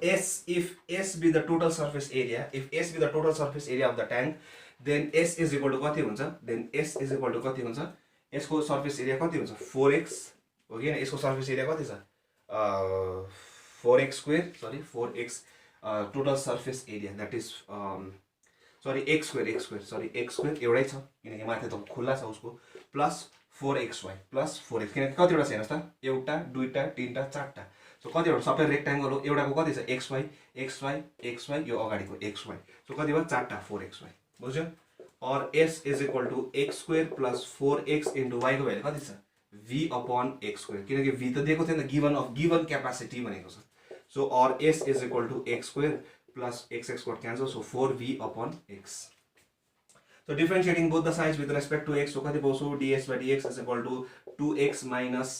if s be the total surface area, if s be the total surface area of the tank, then s is equal to कति हुन्छ, then s is equal to कति हुन्छ, यसको surface area कति हुन्छ 4x हो कि हैन, यसको सर्फेस एरिया कति छ 4x square, sorry 4x total surface area that is sorry x square एउटै छ किनकि माथि त खुल्ला छ उसको, प्लस 4xy प्लस 4x, किनकि कतिवटा छ हेर्नुहोस् त, एउटा दुईटा तीनटा चारटा, सो कतिवटा सबै रेक्ट्याङ्गल हो, एउटाको कति छ xy यो अगाडिको xy, सो कति भयो चारटा 4xy, बुझ्यो। और s is equal to x square plus 4x into y को भ्यालु कति छ v अपॉन x स्क्वायर, किनकि v त दिएको थिएन, गिभन क्यापासिटी भनेको छ। सो और s is equal to x square plus x got cancel, so 4v upon x। So differentiating both the sides with respect to x, so कति पाउँछौ ds by dx is equal to 2x minus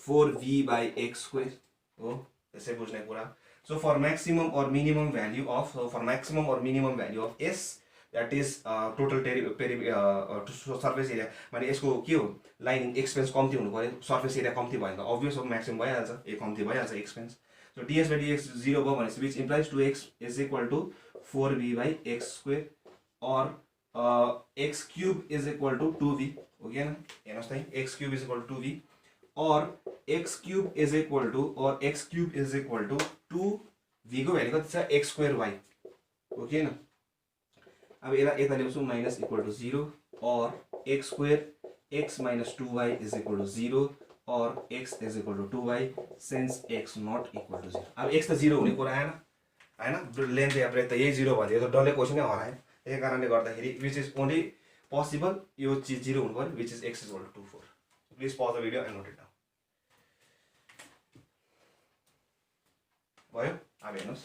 4v by x square हो, त्यसै बुझ्ने कुरा। So for maximum or minimum value of s, that is total surface area, माने यसको के हो लाइनिङ एक्सपेन्स कम्ती हुनु पर्यो, सर्फेस एरिया कम्ती भयो भने त अब्भियस हो म्याक्सिमम भइहाल्छ, ए कम्ती भइहाल्छ expense. So ds by dx 0 भयो भनेपछि which implies 2x is equal to 4v by x square, और x cube is equal to 2v हो गया ना, हेर्नुहोस् त x cube is equal to 2v, और x cube is equal to 2v को value कति छ x square y हो कि हैन। अब यसलाई यता ल्याउँछु माइनस इक्वल टु 0, और x square x minus 2y is equal to 0, और x is equal to 2y since x not equal to 0। अब x त 0 हुने कुरा आएन हैन, लेन्थ या ब्रेथ त यही 0 भन्यो, त डल्लै क्वेसनै हरायो। यही कारणले गर्दाखेरि विच इज ओन्ली पोसिबल यो चीज 0 हुनु पर्यो, which is x is equal to 24। Please pause the video and note it down. भयो। अब हेर्नुहोस्,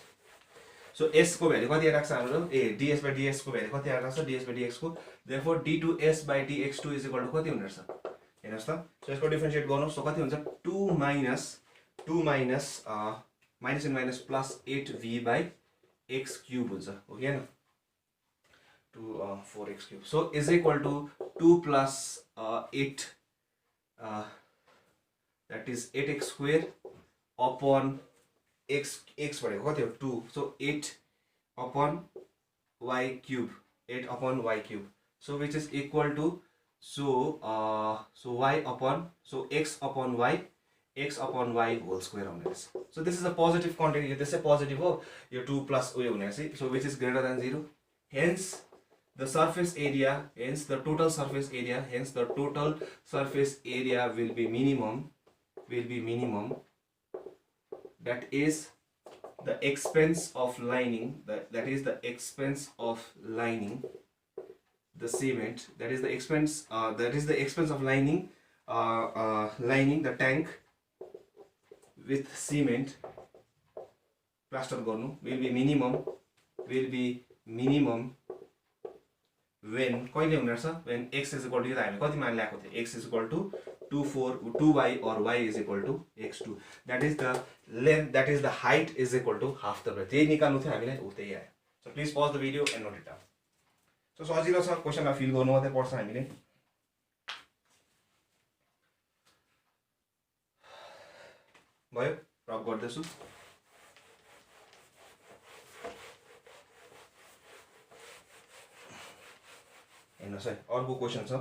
सो s को भ्यालु कति आइराख्छ हाम्रो, ds by dx को भ्यालु कति आइराख्छ, ds by dx को, therefore d2s by dx2 is equal to कति हुने रहेछ हेर्नुहोस् त। सो यसको डिफरेन्शिएट गर्नु, सो कति हुन्छ 2 minus minus and minus plus 8v by x cube हुन्छ हो कि हैन, 4x cube, so is equal to 2 plus 8 that is 8x square upon x भनेको कति हो 2, so 8 upon y cube, 8 upon y cube, so which is equal to so y upon so x upon y whole square हुने रहेछ। So this is a positive quantity, यो त्यसै positive हो, यो 2 plus उयो हुने रहेछ, so which is greater than 0, hence the surface area, hence the total surface area will be minimum, that is the expense of lining, that is the expense of lining the cement, that is the expense of lining the tank with cement plaster गर्नु will be minimum when कहिले हुने रहेछ, when x is equal to, यो त हामी कति मान ल्याएको थियो, x is equal to 2y or y is equal to x2, that is the length, that is the height is equal to half the breadth। यही निकाल्नु थियो हामीलाई, उ त्यही आयो। So please pause the video and note it down. So सजिलो छ, क्वेसनमा feel गर्नु मात्रै पर्छ हामीले। भयो, रब गर्दैछु। हेर्नुहोस् है, अर्को क्वेसन छ,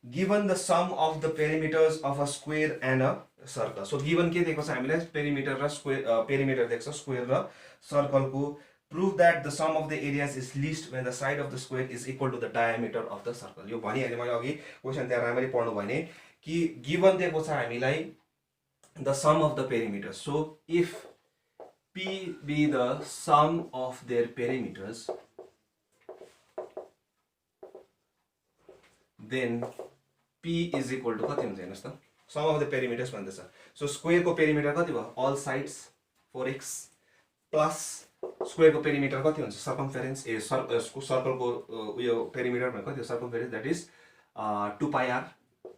given the sum of the perimeters of a square and a circle. So given के दिएको छ हामीलाई, पेरिमिटर र स्क्वेयर, पेरिमिटर दिएको छ स्क्वेयर र सर्कलको prove that the sum of the areas is least when the side of the square is equal to the diameter of the circle. यो भनिहालेँ मैले अघि क्वेसन त्यहाँ राम्ररी पढ्नु भने कि गिभन दिएको छ हामीलाई the sum of the perimeters. So if P be the sum of their perimeters, then P is equal to कति हुन्छ हेर्नुस् त sum of the perimeters भन्दैछ. So square को perimeter कति भयो all sides 4x plus square को perimeter कति हुन्छ circumference ए सर्कल को उयो perimeter भने कति हो circumference that is 2 pi r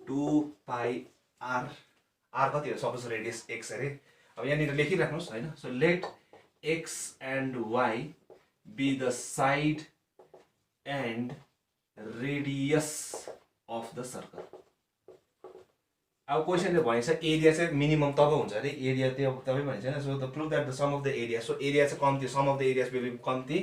2 pi r r कति हो सपोज रेडियस x अरे अब यहाँनिर लेखिराख्नुस् हैन. So let x and y be the side and radius of the circle. अब क्वेसनले भनेछ एरिया चाहिँ मिनिमम तब हुन्छ अरे एरिया त्यो तपाईँ भनेछ हैन. So the prove that the sum of the area so area चाहिँ कम्ती sum of the areas will be कम्ती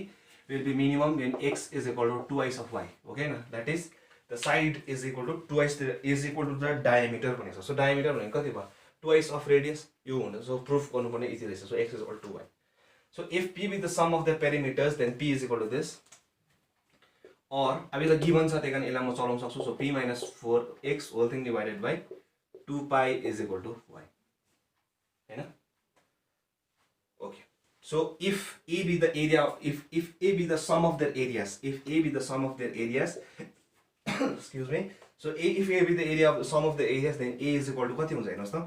will be minimum when x is equal to twice of y okay न that is the side is equal to twice is equal to the diameter भनेको छ. So diameter भनेको कति भयो twice of radius यो हुन्छ. So proof गर्नुपर्ने easy रहेछ. So x is equal to y. So if p with the sum of the perimeters then p is equal to this और अब यो गिवन छ त्यही कारण यसलाई म चलाउन सक्छु. So p minus 4x whole thing divided by 2 pi is equal to y. है ना? Okay. So if A be the area, if A be the sum of their areas, if A be the sum of their areas, excuse me. So if A be the area of the sum of the areas, then A is equal to कति हुन्छ हेर्नुस् त?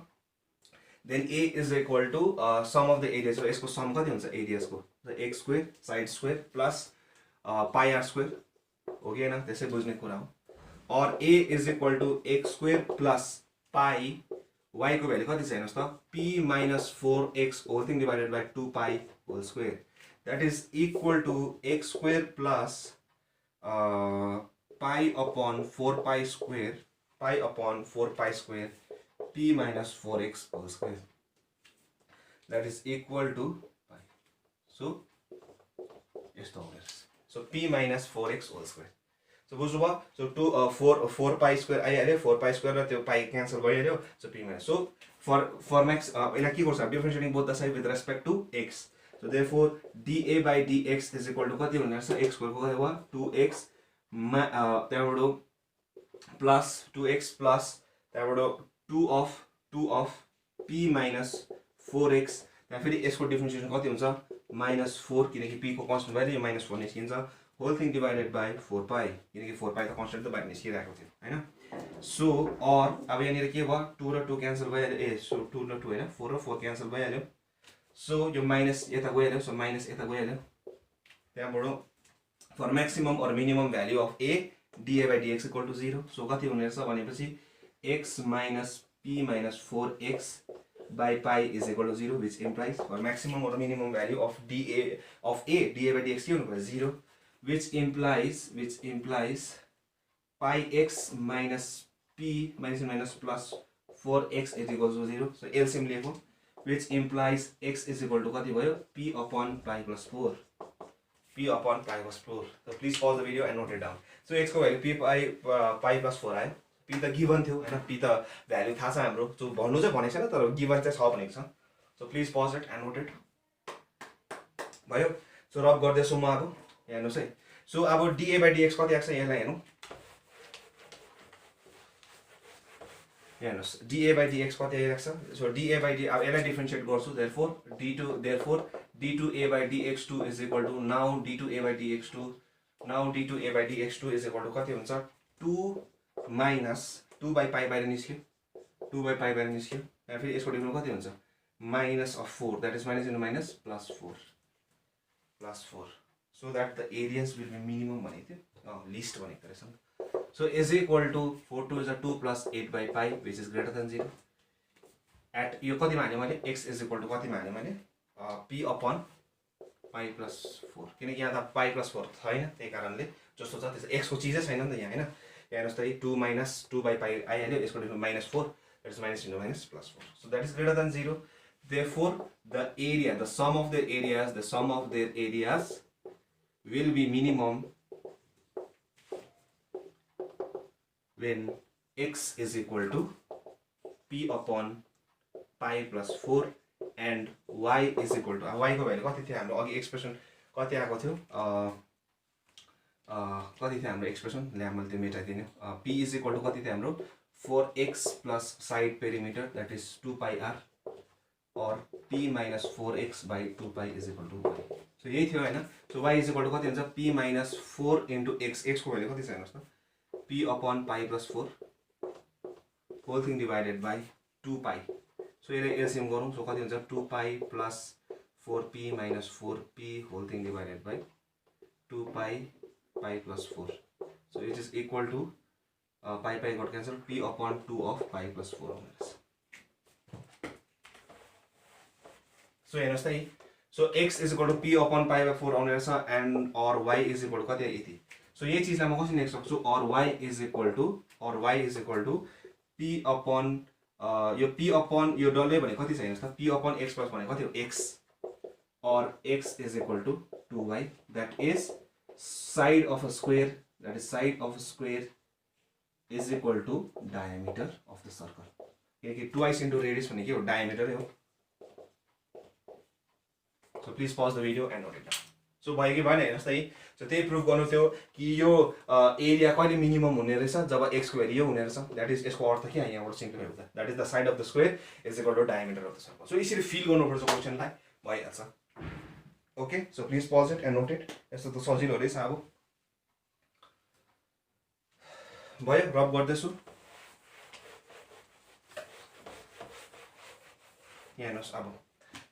Then A is equal to sum of the areas. So यसको sum कति हुन्छ areas को? The x square, side square plus pi r square. Okay ना? त्यसै बुझ्ने कुरा हो. और A is equal to x square plus pi y को भ्यालु कति छ हेर्नुस् त p minus 4x whole thing divided by 2 pi whole square that is equal to x square plus pi upon 4 pi square p minus 4x whole square that is equal to pi. So यस्तो हो. So p minus 4x whole square. So बुझ्नुभयो. So 4 pi square आइहाल्यो 4 pi square र त्यो pi cancel भइहाल्यो. So p minus. So for max यसलाई के गर्छ differentiating both the side with respect to x. So therefore dA by dx is equal to कति हुने रहेछ x स्क्वायर को कति भयो 2x त्यहाँबाट प्लस 2x प्लस त्यहाँबाट 2 of p minus 4x त्यहाँ फेरि यसको डिफरेन्शिएसन कति हुन्छ -4 किनकि p को कन्स्टेन्ट भ्यालु यो -4 निस्किन्छ whole thing divided by 4 pi किनकि 4 pi त कन्स्टेन्ट त बाहिर निस्किरहेको थियो हैन. सो और अब यहाँनिर के भयो 2 र 2 क्यान्सल भइहाल्यो ए सो 2 र 2 हैन 4 र 4 क्यान्सल भइहाल्यो. सो यो माइनस यता गइहाल्यो. सो माइनस यता गइहाल्यो. त्यहाँबाट for maximum or minimum value of a dA by dx equal to 0. So कति हुने रहेछ भनेपछि x minus p minus 4x by pi is equal to 0 which implies for maximum or minimum value of dA by dx के हुनु पर्छ 0 which implies pi x minus p minus plus 4x is equal to 0. So LCM लेखौँ which implies x is equal to कति भयो p upon pi plus 4 So please pause the video and note it down. So x को value pi plus 4 आयो. p त given थियो हैन. p त value थाहा छ हाम्रो. जो भन्नु चाहिँ भनेको छैन तर गिभन चाहिँ छ भनेको छ. So please pause it and note it. भयो. So रब गर्दैछु म अब हेर्नुस् है. सो अब dA by dx कति आएको छ यसलाई हेर्नु. हेर्नुस् dA by dx कति आइरहेको छ. सो dA by d अब यसलाई डिफरेन्शिएट गर्छु. therefore d2a by dx2 is equal to now d2a by dx2 is equal to कति हुन्छ 2 minus 2 by pi बाहिर निस्क्यो 2 by pi बाहिर निस्क्यो. त्यहाँ फेरि यसको डिफरेन्स कति हुन्छ minus of 4 that is minus into minus plus 4 so that the areas will be minimum भनेको थियो least भनेको रहेछ. So is equal to 4 2 is a 2 plus 8 by pi which is greater than 0 at यो कति माने मैले x is equal to कति माने मैले p upon pi plus 4 किनकि यहाँ त pi plus 4 छैन त्यही कारणले जस्तो छ त्यस्तो x को चीजै छैन नि त यहाँ हैन. यहाँ हेर्नुस् त 2 minus 2 by pi आइहाल्यो. यसको difference -4 that is minus into minus plus 4 so that is greater than 0. Therefore the area the sum of their areas will be minimum when x is equal to p upon pi plus 4 and y is equal to y को value कति थियो हाम्रो अघि expression कति आएको थियो कति थियो हाम्रो एक्सप्रेसन ल्या मैले त्यो मेटाइदिने p इज इक्वल टु कति थियो हाम्रो 4x plus side perimeter that is 2πr or p minus 4x by 2π is equal to y. So यही थियो हैन. So y is equal to कति हुन्छ p minus 4 into x. x को value कति छ हेर्नुस् त p upon pi plus 4 whole thing divided by 2π. So यसले एलसीएम गरौँ. So कति हुन्छ 2π plus 4p minus 4p whole thing divided by 2π pi plus 4. So it is equal to pi got cancelled, p upon 2 of pi plus 4 only. So हेर्नुस् त so x is equal to p upon pi by 4 आउने रहेछ and or y is equal to कति यति. So यही चीजलाई म कसरी लेख्न सक्छु or y is equal to p upon यो p upon यो डल्लै भने कति छ हेर्नुस् त p upon x plus भने कति हो x or x is equal to 2y that is side of a square is equal to diameter of the circle. किनकि twice into radius भने के हो diameter हो. So please pause the video and note it down. So भयो कि भएन हेर्नुस् त है. So त्यही प्रुफ गर्नु थियो कि यो एरिया कहिले मिनिमम हुने रहेछ जब x को भ्यालु यो हुने रहेछ. द्याट इज यसको अर्थ के यहाँबाट सिम्प्लिफाई हुन्छ. That is the side of the square is equal to diameter of the circle. So यसरी फिल गर्नुपर्छ क्वेशनलाई भइहाल्छ. Okay so please pause it and note it. यस्तो त सजिलो रहेछ. अब भयो रब गर्दैछु. यहाँ हेर्नुस् अब.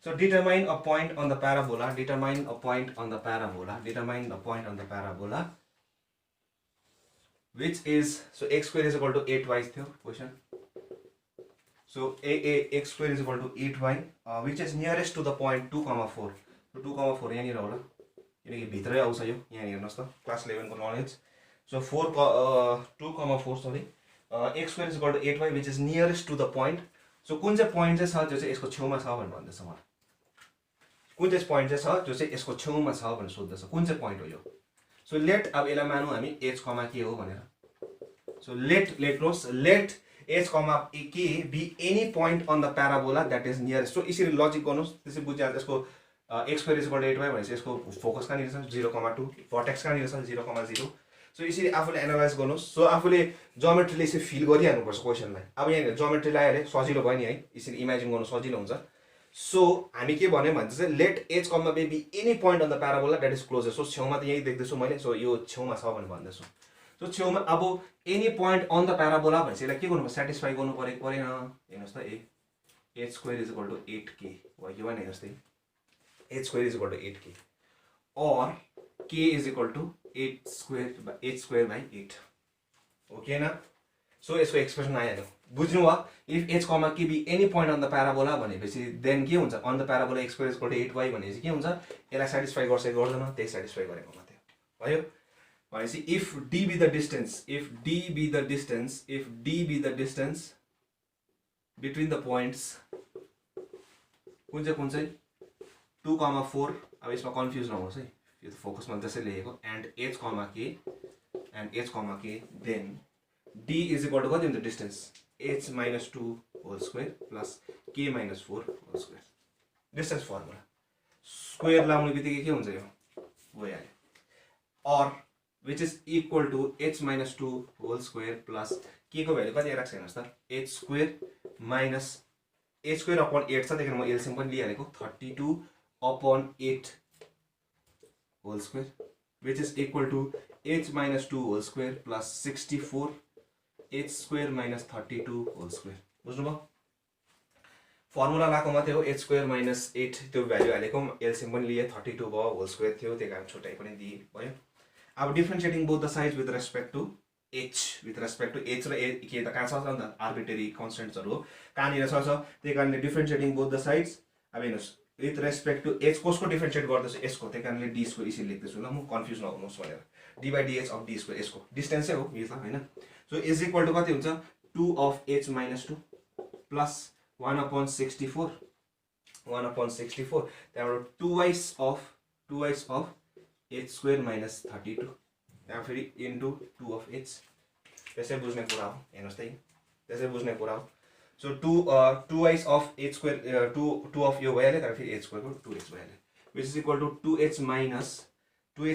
So determine a point on the parabola. Determine a point on the parabola. Which is so x square is equal to 8y थियो question. So x square is equal to 8y which is nearest to the point 2,4. So 2,4 यहाँ निर होला. किनकि भित्रै आउँछ यो. यहाँ हेर्नुस् त क्लास 11 को knowledge. So 2,4 sorry. X square is equal to 8y which is nearest to the point. So कुन चाहिँ point चाहिँ छ जो चाहिँ यसको छेउमा छ भनेर भन्दैछ मलाई. कुन चाहिँ पोइन्ट चाहिँ छ जो चाहिँ यसको छेउमा छ भनेर सोध्दैछ. कुन चाहिँ पोइन्ट हो यो. सो लेट अब यसलाई मानौँ हामी h कमा के हो भनेर. So let h comma k be any point on the parabola that is nearest. So यसरी लजिक गर्नुस्. त्यसै बुझिहाल्छ. यसको x square is equal to 8y भनेपछि यसको फोकस कहाँनिर छ 0,2 भर्टेक्स कहाँनिर छ 0,0. सो यसरी आफूले एनालाइज गर्नुस्. सो आफूले ज्योमेट्रीले यसरी फिल गरिहाल्नुपर्छ क्वेसनलाई. अब यहाँ ज्योमेट्री लगाएर सजिलो भयो नि है. यसरी इमेजिन गर्नु सजिलो हुन्छ. सो हामी के भन्यो भने चाहिँ let h comma be any point on the parabola that is closer. So छेउमा त यही देख्दैछु मैले. सो यो छेउमा छ भनेर भन्दैछु. सो छेउमा अब any point on the parabola भनेपछि यसलाई के गर्नु सेटिस्फाई गर्नु परेन. हेर्नुहोस् त h square is equal to 8k भयो कि भएन. हेर्नुहोस् त h square is equal to 8k और k is equal to 8 square by 8 हो कि हैन. सो यसको एक्सप्रेसन आइहाल्यो. बुझ्नु भयो. If h comma k be any point on the parabola भनेपछि देन के हुन्छ on the parabola x square is equal to 8y भनेपछि के हुन्छ यसलाई सेटिस्फाई गर्छ गर्दैन. त्यही सेटिस्फाई गरेको मात्रै भयो. भनेपछि if d be the distance between the points कुन चाहिँ 2,4. अब यसमा कन्फ्युज नहोस् है. यो त फोकसमा त्यसै लेखेको and h comma k then d is equal to कति हुन्छ distance h minus 2 whole square plus k minus 4 whole square. Distance formula square लाउने बित्तिकै के हुन्छ यो गइहाल्यो. और which is equal to h minus 2 whole square plus k को value कति आइराख्छ हेर्नुस् त h square upon 8 छ. त्यही कारण म एलसीएम पनि लिइहालेको 32 upon 8 whole square which is equal to h minus 2 whole square plus 64 h square minus 32 whole square. बुझ्नु भयो. फर्मुला लाको मात्रै हो. h square minus 8 त्यो भ्यालु हालेको एलसीएम पनि लिए 32 भयो होल स्क्वायर थियो त्यही कारण छुट्याइ पनि दिए भयो. अब differentiating both the sides with respect to h र के त कहाँ छ नि त आर्बिट्रेरी कन्स्टेन्ट्सहरु हो कहाँनिर छ. त्यही कारणले डिफरेन्शिएटिङ बोथ द साइड्स. अब हेर्नुस् विथ रेस्पेक्ट टु h कसको डिफरेन्शिएट गर्दैछु s को. त्यही कारणले d स्क्वायर यसरी लेख्दैछु ल म कन्फ्युज नहुनुहोस् भनेर. d by dh of d square s को डिस्टेन्सै हो यो त हैन. सो इज इक्वल टु कति हुन्छ 2 of h minus 2 plus 1 upon 64 त्यहाँबाट 2y of h square minus 32 त्यहाँ फेरि into 2 of h. त्यसै बुझ्ने कुरा हो. हेर्नुस् त त्यसै बुझ्ने कुरा हो. So 2y of h square 2 of यो भइहाल्यो तर फेरि h square को 2h भइहाल्यो. which is equal to 2h minus 4,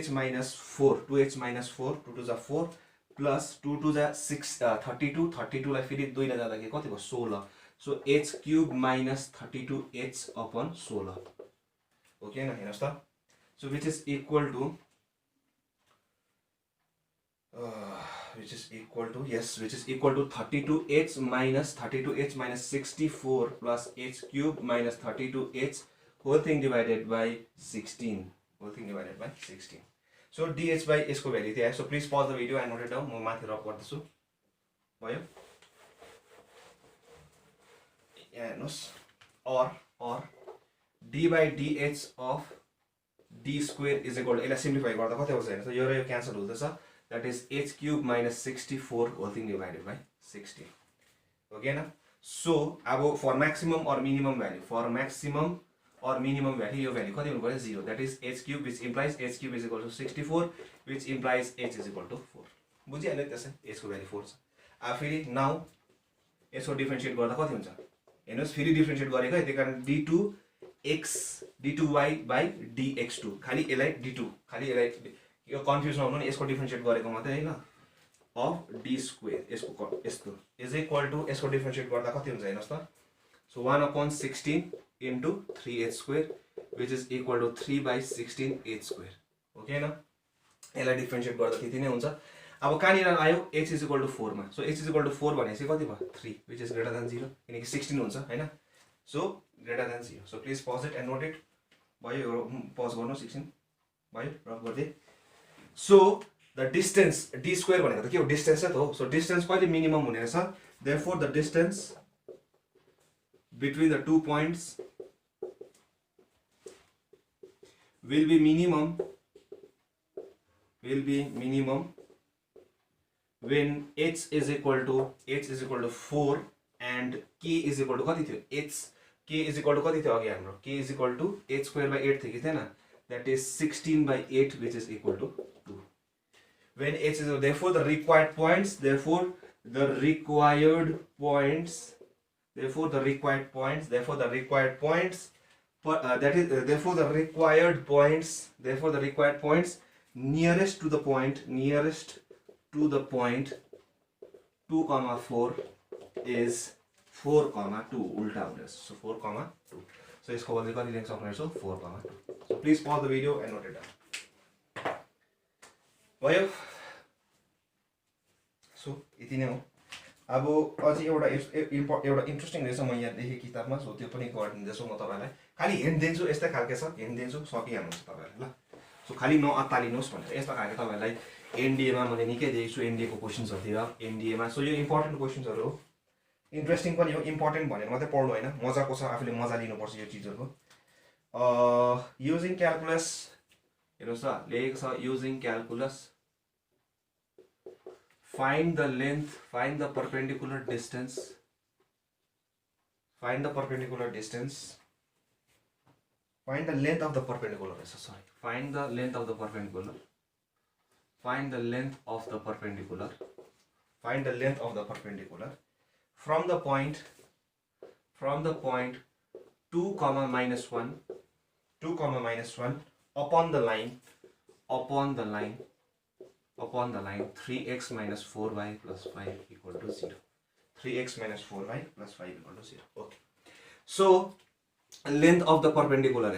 2h minus 4, 2 to the 4 plus 2 to the 6, 32, 32 लाई फेरि 2 लाई जाँदाखेरि कति भयो 16. So h cube minus 32h upon 16. Okay na, हेर्नुस् त. So which is equal to which is equal to 32h minus 64 plus h cube minus 32h whole thing divided by 16. So dh by s को value त्यही आयो. So please pause the video and note it down. म माथि rough गर्दैछु. भयो? यहाँ हेर्नुस्. or d by dh of d square is equal to, यसलाई सिम्प्लिफाई गर्दा कति आउँछ हेर्नुस्. यो र यो क्यान्सल हुँदैछ. That is h cube minus 64 whole thing divided by 16. Okay na? So अब for maximum or minimum value, यो value कति हुनु पर्यो 0. That is h cube, which implies h cube is equal to 64, which implies h is equal to 4. बुझिहाल्यो त्यसै h को value 4 छ. अब फेरि नाउ यसको डिफरेन्शिएट गर्दा कति हुन्छ हेर्नुस्. फेरि डिफरेन्शिएट गरेको है, त्यही कारण d2y by dx2. खाली यसलाई d2, खाली यसलाई यो कन्फ्युज नहुनु नि, यसको डिफरेन्शिएट गरेको मात्रै हैन. अफ d स्क्वायर यसको यस्तो इज इक्वल टु यसको डिफरेन्शिएट गर्दा कति हुन्छ हेर्नुस् त. So 1/16 into 3h square which is equal to 3 by 16h square. Okay न, यसलाई डिफरेन्शिएट गर्दा त्यति नै हुन्छ. अब कहाँनिर आयो h is equal to 4 मा. So h is equal to 4 भनेपछि कति भयो 3, which is greater than 0, किनकि 16 हुन्छ हैन. So greater than 0. So please pause it and note it. भयो, यो पज गर्नु. 16 भयो, रफ गर्दै. So the distance d square भनेको त के हो, डिस्टेन्स त हो. सो डिस्टेन्स कहिले मिनिमम हुने रहेछ. Therefore the distance between the 2 points will be minimum when h is equal to 4 and k is equal to कति थियो k is equal to कति थियो अघि हाम्रो k is equal to h square by 8 थियो कि थिएन. that is 16 by 8 which is equal to 2. when h is therefore the required points nearest to the point 2, 4 is 4, 2 उल्टा हुँदैछ. so 4, 2. so यसको बदली कति लेख्न सक्नुहुन्छ 4, 2. so please pause the video and note it down. भयो. so यति नै हो. अब अझै एउटा इन्ट्रेस्टिङ रहेछ म यहाँ देखेँ किताबमा. सो त्यो पनि गरिदिन्छु म तपाईँलाई. खालि हिन्ट दिन्छु, यस्तै खालके छ, हिन्ट दिन्छु, सकिहाल्नुहुन्छ तपाईँहरूले ल. सो खालि नअत्तालिनुहोस् भनेर यस्तो खालके तपाईँहरूलाई एनडिएमा मैले निकै दिएको छु. एनडिएको क्वेसन्सहरूतिर एनडिएमा. सो यो इम्पोर्टेन्ट क्वेसन्सहरू हो, इन्ट्रेस्टिङ पनि हो. इम्पोर्टेन्ट भनेर मात्रै पढ्नु होइन, मजाको छ, आफूले मजा लिनुपर्छ यो चिजहरूको. युजिङ क्यालकुलस हेर्नुहोस् त, लेखेको छ using calculus find the length, find the perpendicular distance, find the length of the perpendicular, find the length of the perpendicular from the point 2, minus 1 upon the line 3x minus 4y plus 5 equal to 0. 3x minus 4y plus 5 equal to 0. Okay. So length of the perpendicular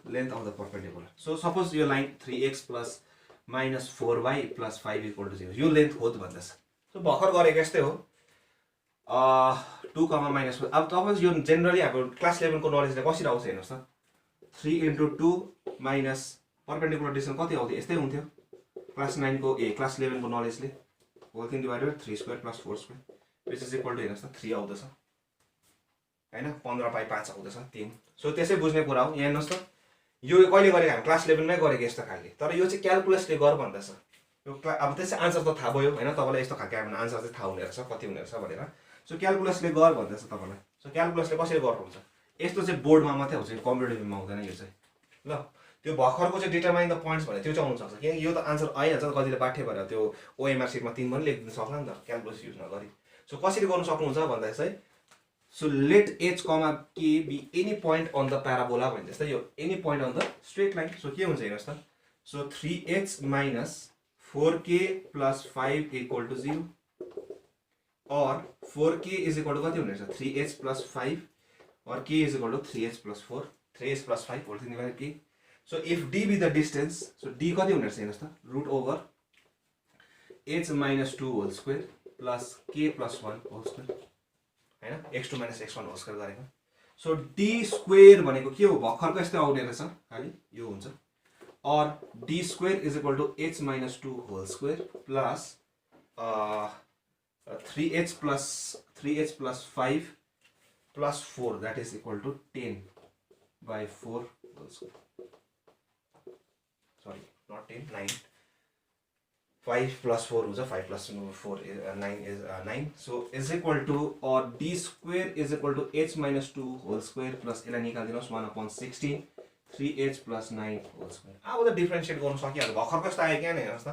length of the perpendicular. So suppose your line 3x plus minus 4y plus 5 equal to 0. यो length हो भन्दैछ. So भर्खर गरेको यस्तै हो. 2, minus 4. अब तपाईं यो जेनरली हाम्रो क्लास 11 को नलेजले कसरी आउँछ हेर्नुस् त. 3 into 2 minus perpendicular distance कति आउँथ्यो यस्तै हुन्थ्यो. क्लास 9 को क्लास 11 को नलेजले whole thing divided by 3 square plus 4 square which is equal to हेर्नुस् त 3 आउँदैछ हैन. 15/5 आउँदैछ 3. सो त्यसै बुझ्ने कुरा हो. यहाँ हेर्नुस् त, यो कहिले गरेको हामी क्लास 11 मै गरेको यस्तो खालके. तर यो चाहिँ क्याल्कुलसले गर भन्दैछ. यो अब त्यसै आन्सर त थाहा भयो हैन तपाईलाई. यस्तो खालके हाम्रो आन्सर चाहिँ थाहा हुने रहेछ कति हुने रहेछ भनेर. सो क्याल्कुलसले गर भन्दैछ तपाईलाई. सो क्याल्कुलसले कसरी गर्नुहुन्छ, यस्तो चाहिँ बोर्डमा मात्रै हुन्छ, कम्प्युटरमा आउँदैन यो चाहिँ. ल त्यो भर्खरको चाहिँ डिटरमाइन द पोइन्ट्स भने त्यो चाहिँ आउन सक्छ, किनकि यो त आन्सर आइहाल्छ. कतिले पाठ्य भएर त्यो ओएमआर सिटमा 3 पनि लेखिदिन सक्ला नि त क्याल्कुलस युज नगरी. सो कसरी गर्न सक्नुहुन्छ भन्दा चाहिँ So let h comma k be any point on the parabola भने जस्तै यो any point on the straight line. So के हुन्छ हेर्नुस् त. So 3h minus 4k plus 5 equal to 0 or 4k is equal to कति हुने रहेछ 3h plus 5 or k is equal to 3h plus 4 3h plus 5 whole thing divided k. So if d be the distance, so d कति हुने रहेछ हेर्नुस् त root over h minus 2 whole square plus k plus 1 whole square हैन x2 minus x1 whole square गरेको. So d square भनेको के हो भर्खरको यस्तै आउने रहेछ खाली यो हुन्छ or d square is equal to h minus 2 whole square plus 3h plus 5 plus 4 that is equal to 10 by 4 whole square. Sorry, not 10, 9. 5 plus 4 हुन्छ 5 plus 4 is 9 is 9. So is equal to or d square is equal to h minus 2 whole square plus यसलाई निकाल्दिनुस् 1/16 3h plus 9 whole square. अब त differentiate गर्न सकिहाल्यो भर्खरको जस्तो आयो क्या हेर्नुस् त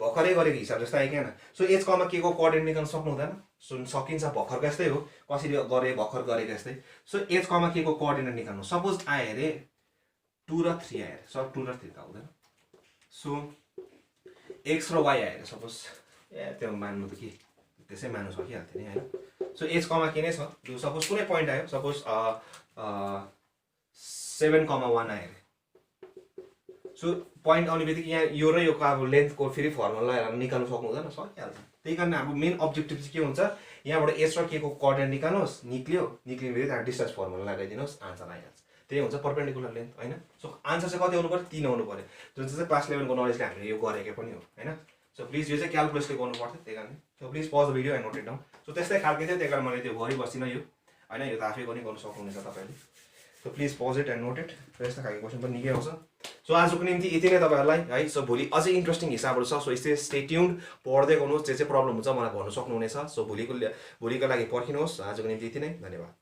भर्खरै गरेको हिसाब जस्तो आयो क्या न. सो h कमा k को कोअर्डिनेट निकाल्न सक्नु हुँदैन. सो सकिन्छ भर्खरको यस्तै हो कसरी गरे भर्खर गरेको यस्तै. सो h कमा k को कोअर्डिनेट निकाल्नु सपोज आयो रे 2 र 3 आयो सब 2 र 3 त आउँदैन. सो x र y आयो सपोज त्यो मान्नु त के त्यसै मान्नु सकिहाल्थ्यो नि हैन. सो h कमा k नै छ जो सपोज कुनै पोइन्ट आयो सपोज 7,1 आयो. सो पोइन्ट आउने बित्तिकै यहाँ यो र यो अब लेन्थको फेरि फर्मुला लगाएर निकाल्नु सक्नु हुँदैन सकिहाल्छ. त्यही कारण हाम्रो मेन अब्जेक्टिभ चाहिँ के हुन्छ यहाँबाट h र k को कोअर्डिनेट निकाल्नुस् निक्लियो निक्लिने बित्तिकै त्यहाँ डिस्टेन्स फर्मुला लगाइदिनुस् आन्सर आइहाल्छ. त्यही हुन्छ परपेन्डिकुलर लेन्थ हैन. सो आन्सर चाहिँ कति आउनु पर्यो 3 आउनु पर्यो जुन चाहिँ क्लास 11 को नलेजले हामीले यो गरेको पनि हो हैन. सो प्लिज यो चाहिँ क्याल्कुलसले गर्नु पर्थ्यो त्यही कारण. So please pause the video and note it down. So त्यस्तै खालको थियो त्यही कारण मैले त्यो गरि बसिन यो हैन. यो त आफै पनि गर्न सक्नुहुनेछ तपाईहरुले. So please pause it and note it. यस्तो खालको क्वेशन पनि निकै आउँछ. सो आजको निम्ति यति नै तपाईहरुलाई है. सो भोलि अझै इन्ट्रेस्टिङ हिसाबहरु छ. सो स्टे ट्युन्ड पढ्दै गर्नुहोस् जे चाहिँ प्रब्लम हुन्छ मलाई भन्नु सक्नुहुनेछ. सो भोलिको लागि पर्खिनुहोस्. आजको निम्ति यति नै धन्यवाद.